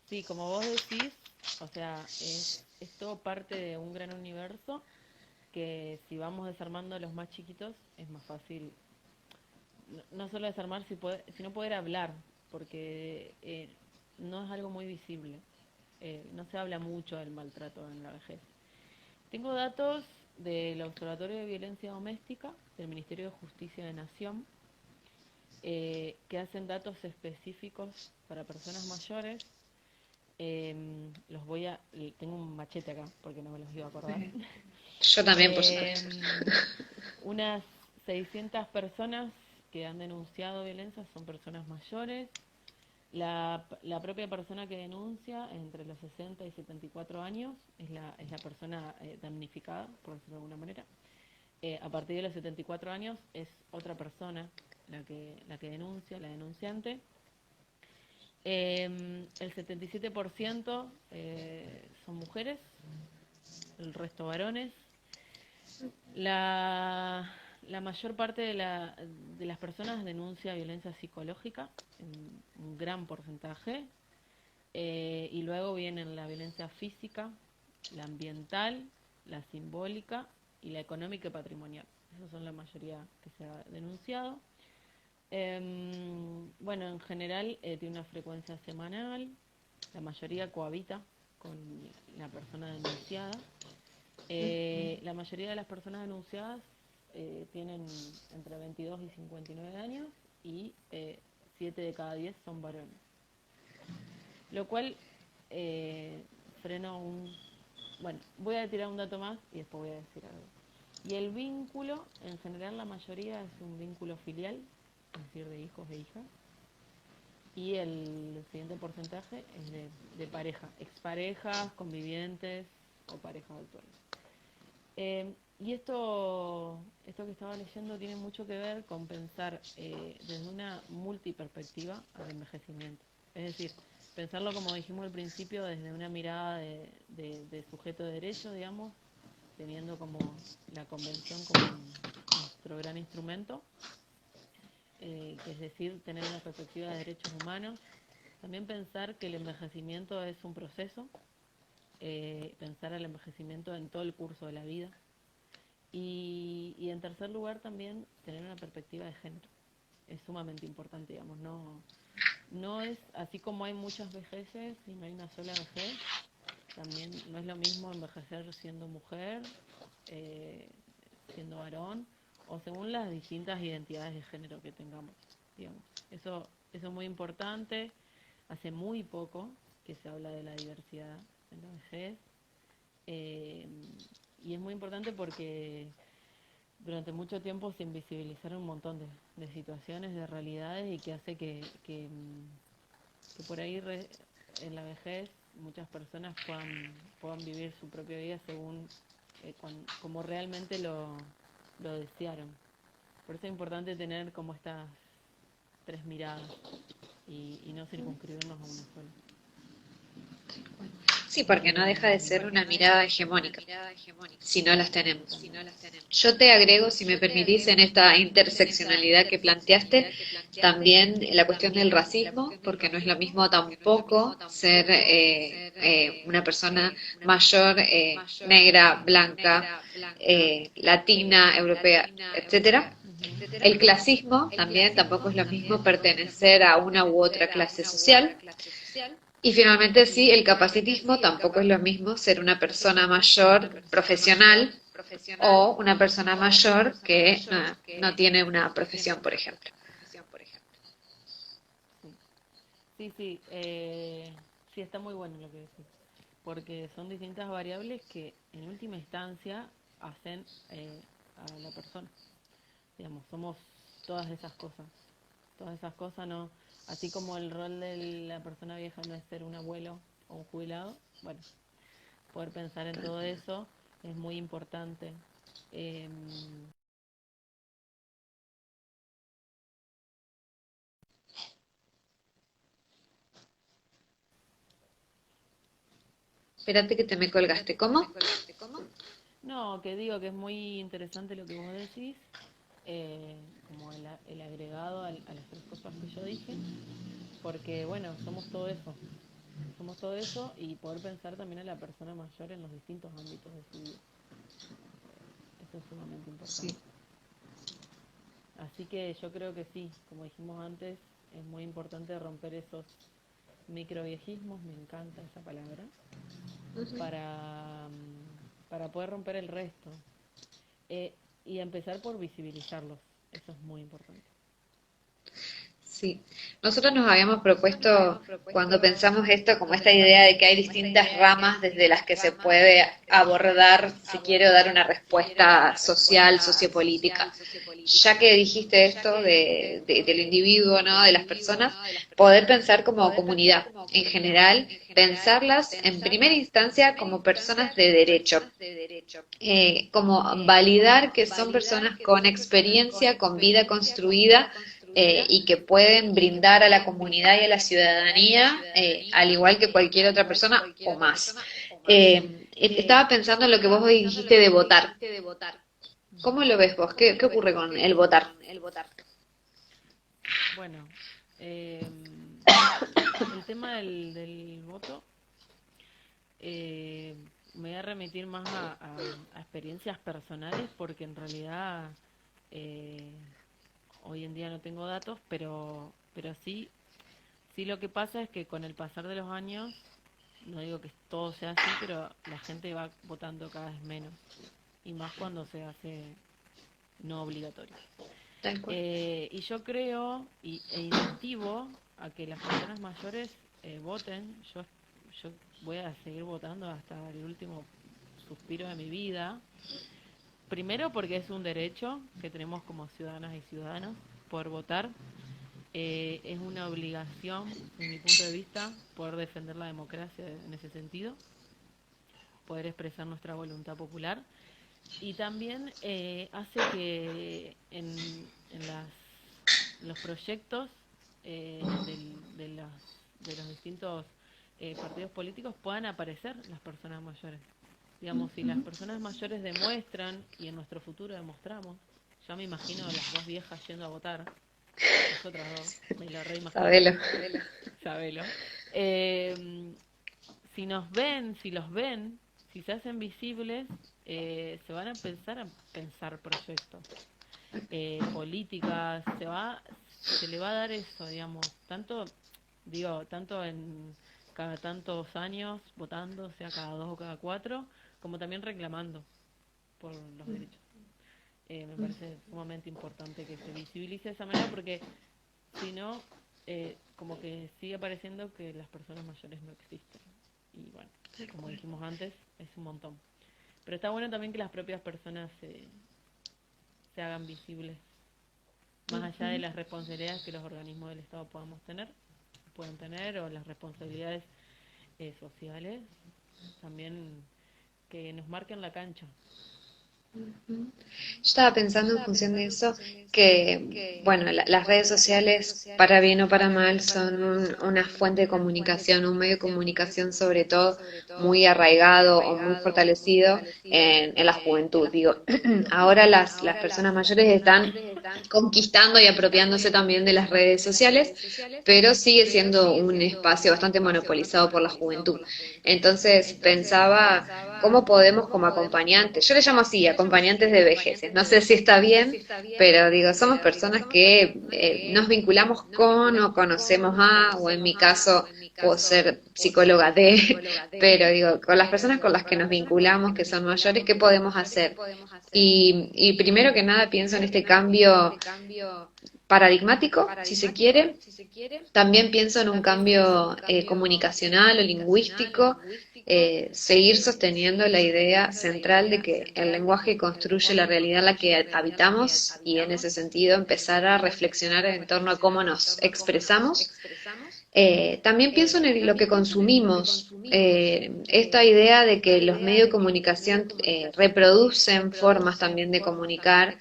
S1: Sí, como vos decís, o sea, es todo parte de un gran universo que si vamos desarmando los más chiquitos es más fácil, no solo desarmar, sino poder hablar, porque no es algo muy visible. No se habla mucho del maltrato en la vejez. Tengo datos del Observatorio de Violencia Doméstica, del Ministerio de Justicia de Nación, que hacen datos específicos para personas mayores. Tengo un machete acá porque no me los iba a acordar.
S2: Yo también, por supuesto.
S1: Unas 600 personas que han denunciado violencia son personas mayores. La propia persona que denuncia, entre los 60 y 74 años, es la persona damnificada, por decirlo de alguna manera. A partir de los 74 años es otra persona la que denuncia, la denunciante. El 77% son mujeres, el resto varones. La mayor parte de las personas denuncia violencia psicológica, en un gran porcentaje, y luego vienen la violencia física, la ambiental, la simbólica y la económica y patrimonial. Esas son la mayoría que se ha denunciado. Bueno, en general tiene una frecuencia semanal, la mayoría cohabita con la persona denunciada. La mayoría de las personas denunciadas tienen entre 22 y 59 años y 7 de cada 10 son varones. Lo cual frena un... Bueno, voy a tirar un dato más y después voy a decir algo. Y el vínculo, en general la mayoría es un vínculo filial, es decir, de hijos e hijas. Y el siguiente porcentaje es de pareja, exparejas, convivientes o parejas actuales. Y esto que estaba leyendo tiene mucho que ver con pensar desde una multiperspectiva al envejecimiento. Es decir, pensarlo, como dijimos al principio, desde una mirada de sujeto de derecho, digamos, teniendo como la convención como nuestro gran instrumento, que es decir, tener una perspectiva de derechos humanos. También pensar que el envejecimiento es un proceso, pensar el envejecimiento en todo el curso de la vida. Y en tercer lugar también tener una perspectiva de género. Es sumamente importante, digamos, no es, así como hay muchas vejeces y no hay una sola vejez, también no es lo mismo envejecer siendo mujer, eh, siendo varón, o según las distintas identidades de género que tengamos, digamos. Eso es muy importante. Hace muy poco que se habla de la diversidad en la vejez. Eh, y es muy importante porque durante mucho tiempo se invisibilizaron un montón de situaciones, de realidades, y que hace que por ahí en la vejez muchas personas puedan vivir su propia vida según como realmente lo desearon. Por eso es importante tener como estas tres miradas y no circunscribirnos a una sola.
S2: Sí, porque no deja de ser una mirada hegemónica, si no las tenemos. Yo te agrego, si me permitís, en esta interseccionalidad que planteaste, también la cuestión del racismo, porque no es lo mismo tampoco ser una persona mayor, negra, blanca, latina, europea, etcétera. El clasismo también tampoco es lo mismo pertenecer a una u otra clase social. Y finalmente sí, el capacitismo tampoco es lo mismo ser una persona mayor profesional o una persona mayor que no tiene una profesión, por ejemplo.
S1: Sí, sí, sí, sí, está muy bueno lo que decís, porque son distintas variables que en última instancia hacen a la persona. Digamos, somos todas esas cosas. Todas esas cosas no, así como el rol de la persona vieja no es ser un abuelo o un jubilado, bueno, poder pensar en todo eso es muy importante. Eh,
S2: Espérate que te me colgaste. ¿Cómo?
S1: no, que digo que es muy interesante lo que vos decís, como el agregado a las tres cosas que yo dije, porque bueno, somos todo eso y poder pensar también a la persona mayor en los distintos ámbitos de su vida. Eso es sumamente
S2: Sí.
S1: importante. Así que yo creo que sí, como dijimos antes, es muy importante romper esos microviejismos, me encanta esa palabra, para para poder romper el resto. Y empezar por visibilizarlos, eso es muy importante.
S2: Sí, nosotros nos habíamos propuesto, cuando pensamos esto, como esta idea de que hay distintas ramas desde las que se puede abordar, si quiero dar una respuesta social, sociopolítica. Ya que dijiste esto del individuo, ¿no? De las personas, poder pensar como comunidad en general, pensarlas en primera instancia como personas de derecho, como validar que son personas con experiencia, con vida construida, y que pueden brindar a la comunidad y a la ciudadanía, al igual que cualquier otra persona o más. Estaba pensando en lo que vos hoy dijiste de votar. ¿Cómo lo ves vos? ¿Qué ocurre con el votar?
S1: Bueno, el tema del voto, eh, me voy a remitir más a experiencias personales porque en realidad eh, hoy en día no tengo datos, pero sí lo que pasa es que con el pasar de los años, no digo que todo sea así, pero la gente va votando cada vez menos y más cuando se hace no obligatorio.
S2: Tal cual.
S1: Y yo creo e incentivo a que las personas mayores voten. Yo voy a seguir votando hasta el último suspiro de mi vida. Primero porque es un derecho que tenemos como ciudadanas y ciudadanos por votar. Es una obligación, desde mi punto de vista, poder defender la democracia en ese sentido, poder expresar nuestra voluntad popular. Y también hace que en los proyectos de los distintos partidos políticos puedan aparecer las personas mayores. Digamos, si las personas mayores demuestran, y en nuestro futuro demostramos, ya me imagino a las dos viejas yendo a votar, nosotras dos, me lo reimagino,
S2: Sabelo.
S1: sabelo. Eh, si nos ven, si los ven, si se hacen visibles, se van a empezar a pensar proyectos, políticas, se le va a dar eso, digamos, tanto en cada tantos años votando, sea cada 2 o cada 4, como también reclamando por los derechos. Me parece sumamente importante que se visibilice de esa manera porque si no, como que sigue pareciendo que las personas mayores no existen. Y bueno, como dijimos antes, es un montón. Pero está bueno también que las propias personas se hagan visibles, más allá de las responsabilidades que los organismos del Estado puedan tener, o las responsabilidades sociales, también que nos marquen la cancha.
S2: Yo estaba pensando en función de eso que, bueno, las redes sociales, para bien o para mal, son una fuente de comunicación, un medio de comunicación sobre todo muy arraigado o muy fortalecido en la juventud. Digo, ahora las personas mayores están conquistando y apropiándose también de las redes sociales, pero sigue siendo un espacio bastante monopolizado por la juventud. Entonces pensaba cómo podemos como acompañantes, yo le llamo así, acompañantes de vejeces, no sé si está bien, pero digo, somos personas que nos vinculamos con o conocemos a, o en mi caso puedo ser psicóloga de, pero digo, con las personas con las que nos vinculamos, que son mayores, ¿qué podemos hacer? Y primero que nada pienso en este cambio paradigmático, si se quiere. También pienso en un cambio comunicacional o lingüístico, seguir sosteniendo la idea central de que el lenguaje construye la realidad en la que habitamos y en ese sentido empezar a reflexionar en torno a cómo nos expresamos. También pienso en lo que consumimos, esta idea de que los medios de comunicación reproducen formas también de comunicar.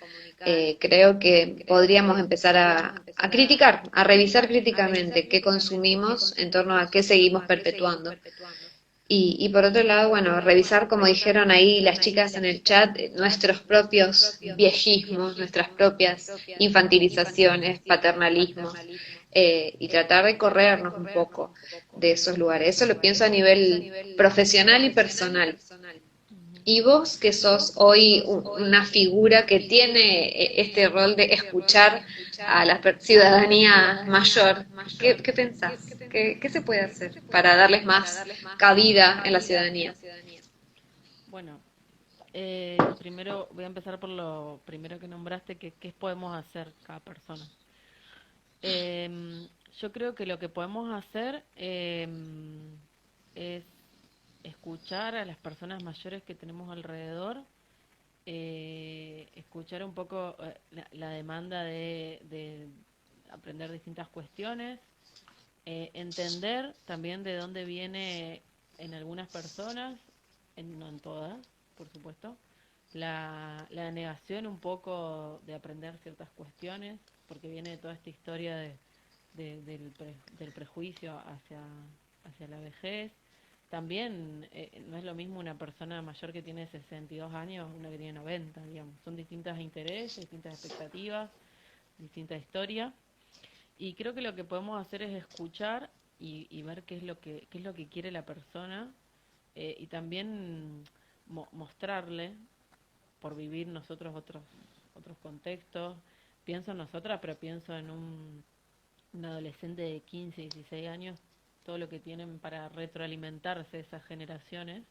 S2: Creo que podríamos empezar a criticar, a revisar críticamente qué consumimos en torno a qué seguimos perpetuando. Y por otro lado, bueno, revisar, como dijeron ahí las chicas en el chat, nuestros propios viejismos, nuestras propias infantilizaciones, paternalismos, y tratar de corrernos un poco de esos lugares. Eso lo pienso a nivel profesional y personal. Y vos, que sos hoy una figura que tiene este rol de escuchar a la ciudadanía mayor, ¿qué pensás? ¿Qué se puede hacer para darles más cabida en la ciudadanía?
S1: Bueno, Primero voy a empezar por lo primero que nombraste, que qué podemos hacer cada persona. Yo creo que lo que podemos hacer es escuchar a las personas mayores que tenemos alrededor, escuchar un poco la demanda de aprender distintas cuestiones, entender también de dónde viene en algunas personas, no en todas, por supuesto, la negación un poco de aprender ciertas cuestiones, porque viene de toda esta historia del prejuicio hacia la vejez. También no es lo mismo una persona mayor que tiene 62 años, una que tiene 90, digamos. Son distintos intereses, distintas expectativas, distinta historia. Y creo que lo que podemos hacer es escuchar y ver qué es lo que quiere la persona, y también mostrarle, por vivir nosotros otros contextos. Pienso en nosotras, pero pienso en un adolescente de 15, 16 años, todo lo que tienen para retroalimentarse esas generaciones.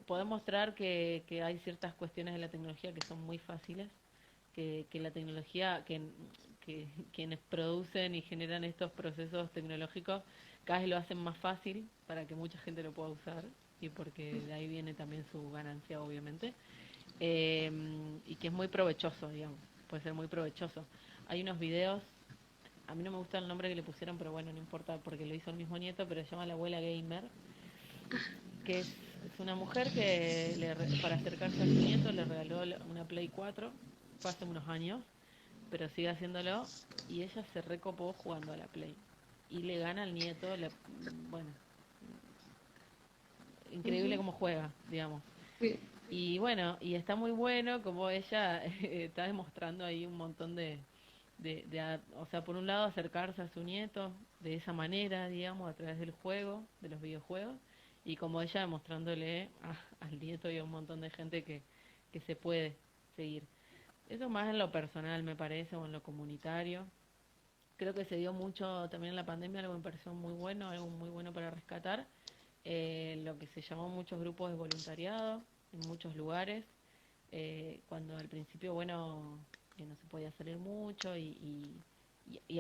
S1: Poder mostrar que hay ciertas cuestiones de la tecnología que son muy fáciles, que la tecnología, que quienes producen y generan estos procesos tecnológicos cada vez lo hacen más fácil para que mucha gente lo pueda usar, y porque de ahí viene también su ganancia, obviamente. eh, y que es muy provechoso, digamos, puede ser muy provechoso. Hay unos videos, a mí no me gusta el nombre que le pusieron, pero bueno, no importa porque lo hizo el mismo nieto, pero se llama La Abuela Gamer, que es una mujer que para acercarse a su nieto le regaló una Play 4, fue hace unos años, pero sigue haciéndolo, y ella se recopó jugando a la Play. Y le gana al nieto, bueno, increíble
S2: Ujú.
S1: cómo juega, digamos.
S2: Sí.
S1: Y bueno, y está muy bueno como ella está demostrando ahí un montón o sea, por un lado acercarse a su nieto de esa manera, digamos, a través del juego, de los videojuegos, y como ella demostrándole al nieto y a un montón de gente que se puede seguir. Eso más en lo personal, me parece, o en lo comunitario. Creo que se dio mucho también en la pandemia, algo que me pareció muy bueno, algo muy bueno para rescatar, lo que se llamó muchos grupos de voluntariado en muchos lugares, cuando al principio, bueno, no se podía salir mucho, y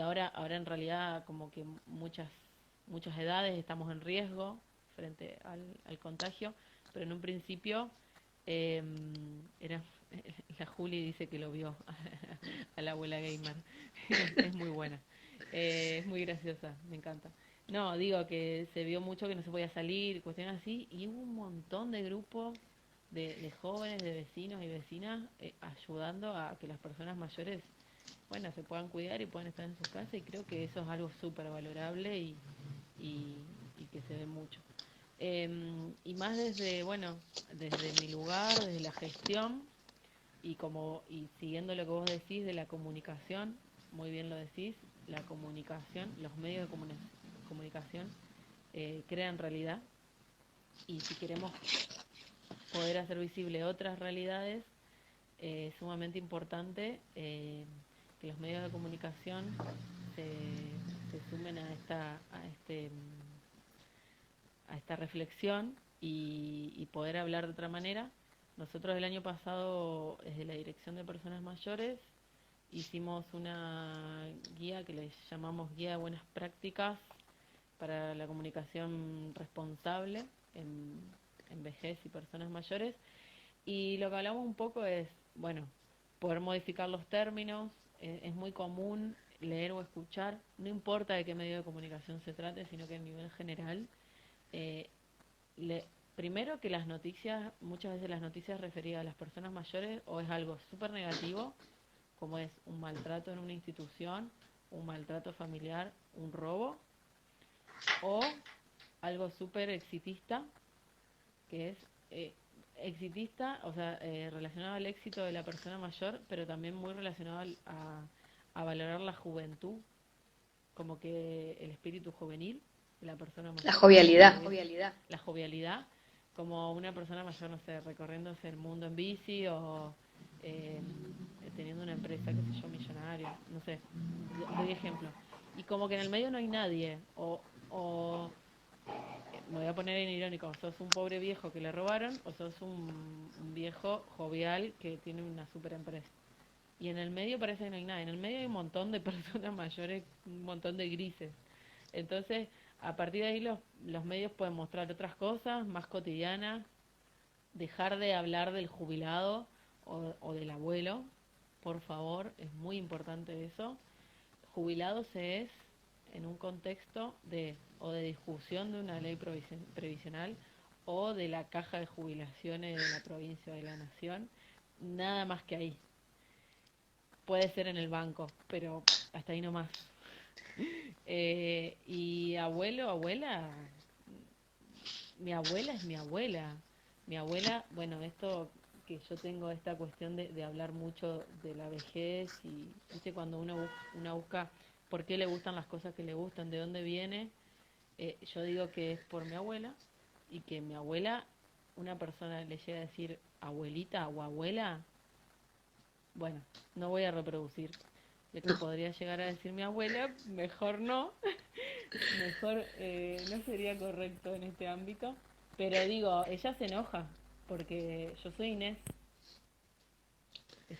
S1: ahora en realidad como que muchas edades estamos en riesgo frente al contagio, pero en un principio eh, era, la Juli dice que lo vio a la abuela gamer, es muy buena, es muy graciosa, me encanta. No, digo que se vio mucho que no se podía salir, cuestiones así, y hubo un montón de grupos de jóvenes, de vecinos y vecinas, ayudando a que las personas mayores, bueno, se puedan cuidar y puedan estar en sus casas, y creo que eso es algo súper valorable y, y que se ve mucho. Y más desde, bueno, desde mi lugar, desde la gestión, y siguiendo lo que vos decís de la comunicación, muy bien lo decís, la comunicación, los medios de comunicación crean realidad, y si queremos poder hacer visible otras realidades, es sumamente importante que los medios de comunicación se sumen a esta reflexión, y poder hablar de otra manera. Nosotros el año pasado, desde la Dirección de Personas Mayores, hicimos una guía que le llamamos Guía de Buenas Prácticas para la Comunicación Responsable en vejez y personas mayores. Y lo que hablamos un poco es, bueno, poder modificar los términos. Es muy común leer o escuchar, no importa de qué medio de comunicación se trate, sino que a nivel general, eh, primero que las noticias, muchas veces las noticias referidas a las personas mayores, o es algo súper negativo, como es un maltrato en una institución, un maltrato familiar, un robo, o algo súper exitista, que es exitista, o sea, relacionado al éxito de la persona mayor, pero también muy relacionado a valorar la juventud, como que el espíritu juvenil de la persona
S2: La
S1: mayor, como que
S2: jovialidad.
S1: la jovialidad, como una persona mayor, no sé, recorriéndose el mundo en bici, o eh, teniendo una empresa, qué sé yo, millonaria, no sé, doy ejemplo. Y como que en el medio no hay nadie, o me voy a poner en irónico, sos un pobre viejo que le robaron o sos un viejo jovial que tiene una super empresa. Y en el medio parece que no hay nada. En el medio hay un montón de personas mayores, un montón de grises. Entonces, a partir de ahí los medios pueden mostrar otras cosas más cotidianas, dejar de hablar del jubilado o del abuelo, por favor, es muy importante eso. Jubilado se es en un contexto de o de discusión de una ley previsional o de la caja de jubilaciones de la provincia o de la nación, nada más que ahí. Puede ser en el banco, pero hasta ahí nomás. Y abuelo, abuela, mi abuela es mi abuela. Mi abuela, bueno, esto que yo tengo esta cuestión de hablar mucho de la vejez y, viste, cuando uno busca por qué le gustan las cosas que le gustan, de dónde viene, yo digo que es por mi abuela y que mi abuela, una persona le llega a decir abuelita o abuela, bueno, no voy a reproducir lo que
S2: No.
S1: podría llegar a decir mi abuela, mejor no, mejor no sería correcto en este ámbito, pero digo, ella se enoja porque yo soy Inés,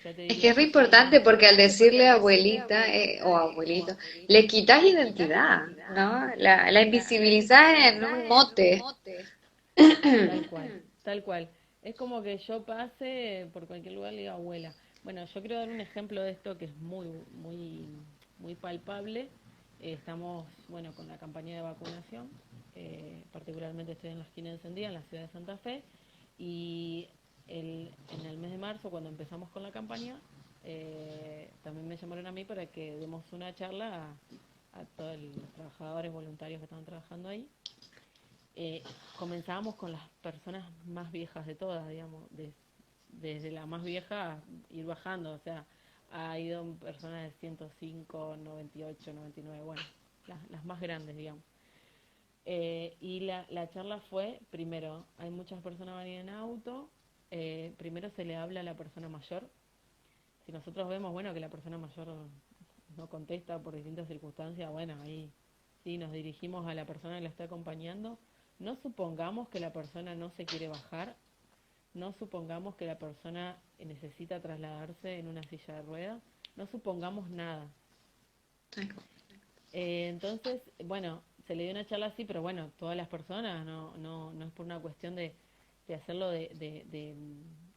S1: ya te
S2: Es que
S1: diría,
S2: es re
S1: yo soy
S2: importante
S1: Inés.
S2: porque al decirle abuelita o abuelito, le quitas identidad, ¿no? La invisibilizás en un mote.
S1: Tal cual, tal cual. Es como que yo pase por cualquier lugar y diga abuela. Bueno, yo quiero dar un ejemplo de esto que es muy palpable. Estamos, bueno, con la campaña de vacunación. Particularmente estoy en la esquina encendida, en la ciudad de Santa Fe. Y en el mes de marzo, cuando empezamos con la campaña, también me llamaron a mí para que demos una charla a todos los trabajadores voluntarios que estaban trabajando ahí. Comenzábamos con las personas más viejas de todas, digamos, desde la más vieja ir bajando, o sea, ha ido personas de 105, 98, 99, bueno, las más grandes, digamos. Y la charla fue, primero, hay muchas personas van a ir en auto, primero se le habla a la persona mayor. Si nosotros vemos, bueno, que la persona mayor no contesta por distintas circunstancias, bueno, ahí sí nos dirigimos a la persona que la está acompañando. No supongamos que la persona no se quiere bajar, no supongamos que la persona necesita trasladarse en una silla de ruedas, no supongamos nada. Entonces, bueno, se le dio una charla así, pero bueno, todas las personas, no es por una cuestión de hacerlo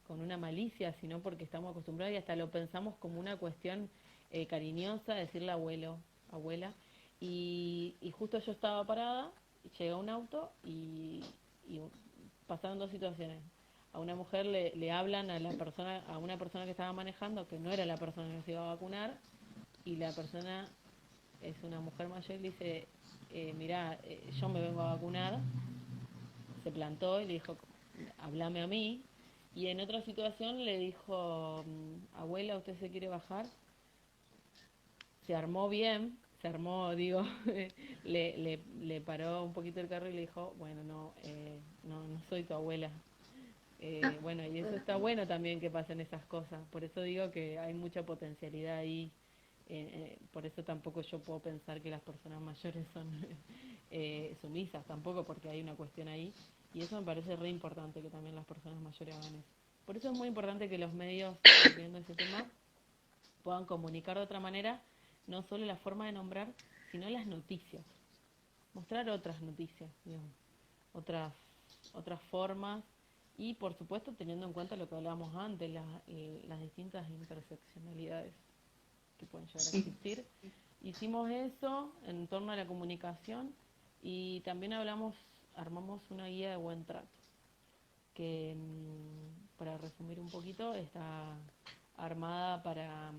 S1: con una malicia, sino porque estamos acostumbrados y hasta lo pensamos como una cuestión cariñosa, decirle abuelo, abuela. Y justo yo estaba parada, llega un auto y pasaron dos situaciones. A una mujer le hablan a una persona que estaba manejando, que no era la persona que se iba a vacunar, y la persona es una mujer mayor y le dice, mirá, yo me vengo a vacunar, se plantó y le dijo, háblame a mí, y en otra situación le dijo, abuela, ¿usted se quiere bajar? Se armó bien, se armó, digo, le paró un poquito el carro y le dijo, bueno, no soy tu abuela. Bueno, y eso está bueno también que pasen esas cosas, por eso digo que hay mucha potencialidad ahí. Por eso tampoco yo puedo pensar que las personas mayores son sumisas, tampoco, porque hay una cuestión ahí. Y eso me parece re importante que también las personas mayores hagan eso. Por eso es muy importante que los medios, volviendo a ese tema, puedan comunicar de otra manera, no solo la forma de nombrar, sino las noticias. Mostrar otras noticias, digamos, otras, otras formas y, por supuesto, teniendo en cuenta lo que hablábamos antes, las distintas interseccionalidades que pueden llegar a
S2: Sí.
S1: existir. Hicimos eso en torno a la comunicación y también armamos una guía de buen trato, que para resumir un poquito está armada para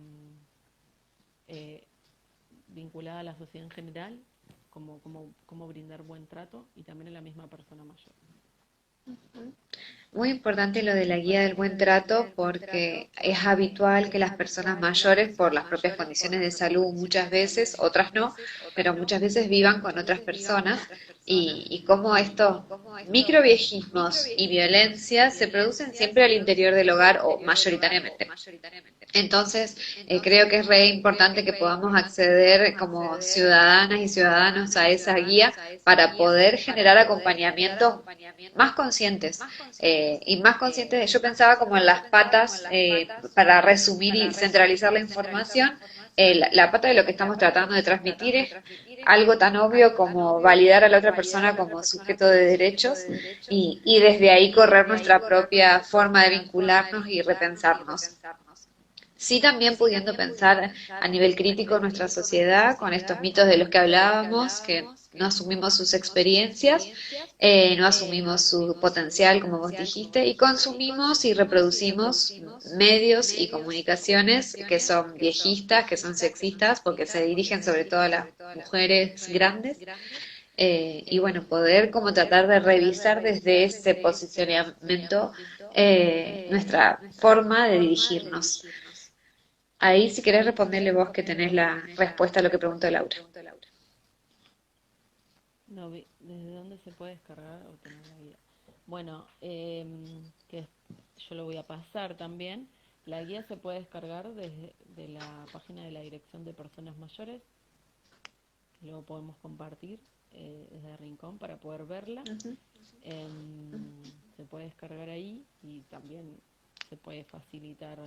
S1: eh, vinculada a la sociedad en general, como brindar buen trato y también a la misma persona mayor.
S2: Muy importante lo de la guía del buen trato porque es habitual que las personas mayores, por las propias condiciones de salud muchas veces, otras no, pero muchas veces vivan con otras personas y cómo estos microviejismos y violencia se producen siempre al interior del hogar o mayoritariamente. Entonces, creo que es re importante que podamos acceder como ciudadanas y ciudadanos a esa guía para poder generar acompañamientos más conscientes y más conscientes. Yo pensaba como en las patas, para resumir y centralizar la información, la pata de lo que estamos tratando de transmitir es algo tan obvio como validar a la otra persona como sujeto de derechos y desde ahí correr nuestra propia forma de vincularnos y repensarnos. Sí, también pudiendo pensar a nivel crítico nuestra sociedad con estos mitos de los que hablábamos, que no asumimos sus experiencias, no asumimos su potencial, como vos dijiste, y consumimos y reproducimos medios y comunicaciones que son viejistas, que son sexistas, porque se dirigen sobre todo a las mujeres grandes. Y bueno, poder como tratar de revisar desde ese posicionamiento nuestra forma de dirigirnos. Ahí, si querés responderle vos que tenés la respuesta a lo que preguntó Laura.
S1: No, ¿desde dónde se puede descargar o tener la guía? Bueno, yo lo voy a pasar también. La guía se puede descargar desde de la página de la Dirección de Personas Mayores. Luego podemos compartir desde Rincón para poder verla.
S2: Ujú.
S1: Se puede descargar ahí y también se puede facilitar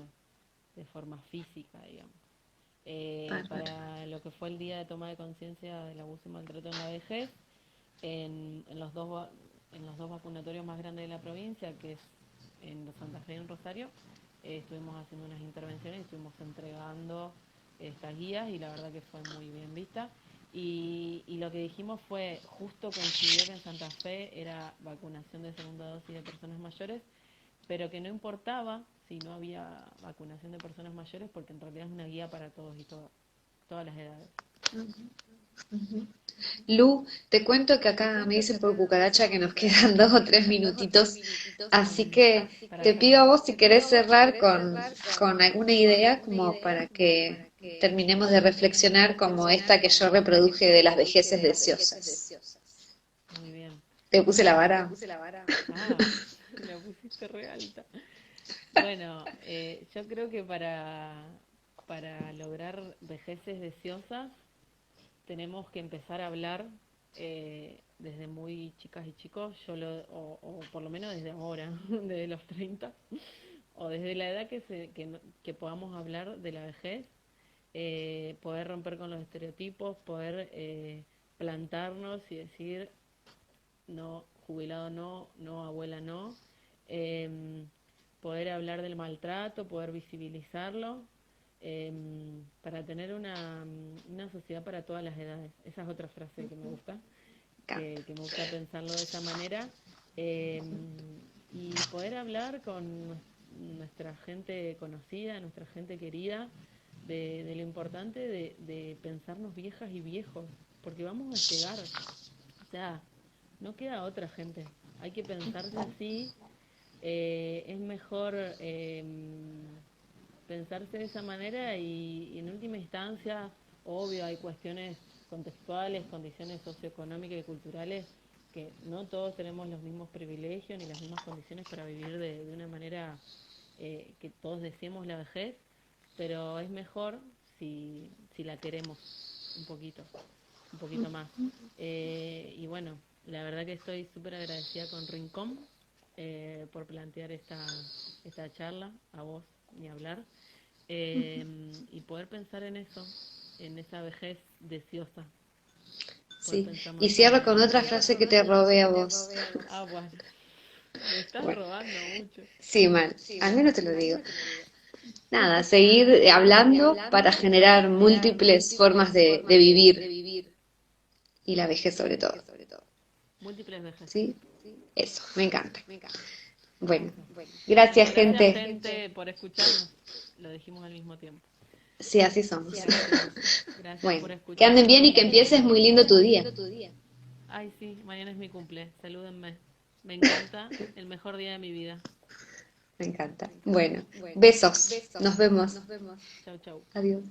S1: de forma física, digamos.
S2: Bárbaro.
S1: Para lo que fue el día de toma de conciencia del abuso y maltrato en la vejez, en los dos vacunatorios más grandes de la provincia, que es en Santa Fe y en Rosario, estuvimos haciendo unas intervenciones, estuvimos entregando estas guías y la verdad que fue muy bien vista. Y lo que dijimos fue, justo coincidió que en Santa Fe era vacunación de segunda dosis de personas mayores, pero que no importaba si no había vacunación de personas mayores, porque en realidad es una guía para todos y todas las edades.
S2: Ujú. Lu, te cuento que acá me dicen por cucaracha que nos quedan 2 o 3 minutitos, así que
S1: Para
S2: te pido a
S1: cerrar.
S2: vos si querés cerrar con alguna idea como para que terminemos de reflexionar como esta que yo reproduje de las vejeces deseosas.
S1: Muy bien.
S2: ¿Te puse la vara?
S1: Ah, la pusiste re alta. Bueno, yo creo que para lograr vejeces deseosas tenemos que empezar a hablar desde muy chicas y chicos, o por lo menos desde ahora, desde los 30, o desde la edad que podamos hablar de la vejez, poder romper con los estereotipos, poder plantarnos y decir no, jubilado no, no, abuela no, em, poder hablar del maltrato, poder visibilizarlo, para tener una sociedad para todas las edades. Esa es otra frase que me gusta, que me gusta pensarlo de esa manera, y poder hablar con nuestra gente conocida, nuestra gente querida, de lo importante de pensarnos viejas y viejos, porque vamos a llegar, o sea, no queda otra gente, hay que pensarse así, es mejor pensarse de esa manera y en última instancia, obvio, hay cuestiones contextuales, condiciones socioeconómicas y culturales que no todos tenemos los mismos privilegios ni las mismas condiciones para vivir de una manera que todos deseemos la vejez, pero es mejor si la queremos un poquito más. Y bueno, la verdad que estoy súper agradecida con Rincón por plantear esta charla, a vos ni hablar, y poder pensar en eso, en esa vejez deseosa, poder
S2: Sí.
S1: pensar
S2: Y
S1: más
S2: cierro con otra
S1: tranquila.
S2: frase que te robé a vos.
S1: Ah, bueno, me estás
S2: Bueno,
S1: robando mucho.
S2: sí, mal. Al menos te lo digo. Nada, seguir hablando para generar múltiples formas de vivir y la vejez sobre todo.
S1: Múltiples vejeces.
S2: ¿Sí? Eso, me encanta. Bueno,
S1: Eso.
S2: gracias,
S1: Bueno, gracias
S2: gente.
S1: gente por escucharnos. Lo dijimos al mismo tiempo.
S2: Sí, así somos.
S1: Gracias. Gracias
S2: Bueno,
S1: por
S2: que anden
S1: escucharnos
S2: bien y que
S1: y
S2: empieces muy lindo tu día.
S1: ay sí, mañana es mi cumple. Salúdenme. Me encanta, el mejor día de mi vida.
S2: Me encanta. Bueno, besos. Nos vemos.
S1: Chau, chau.
S2: Adiós.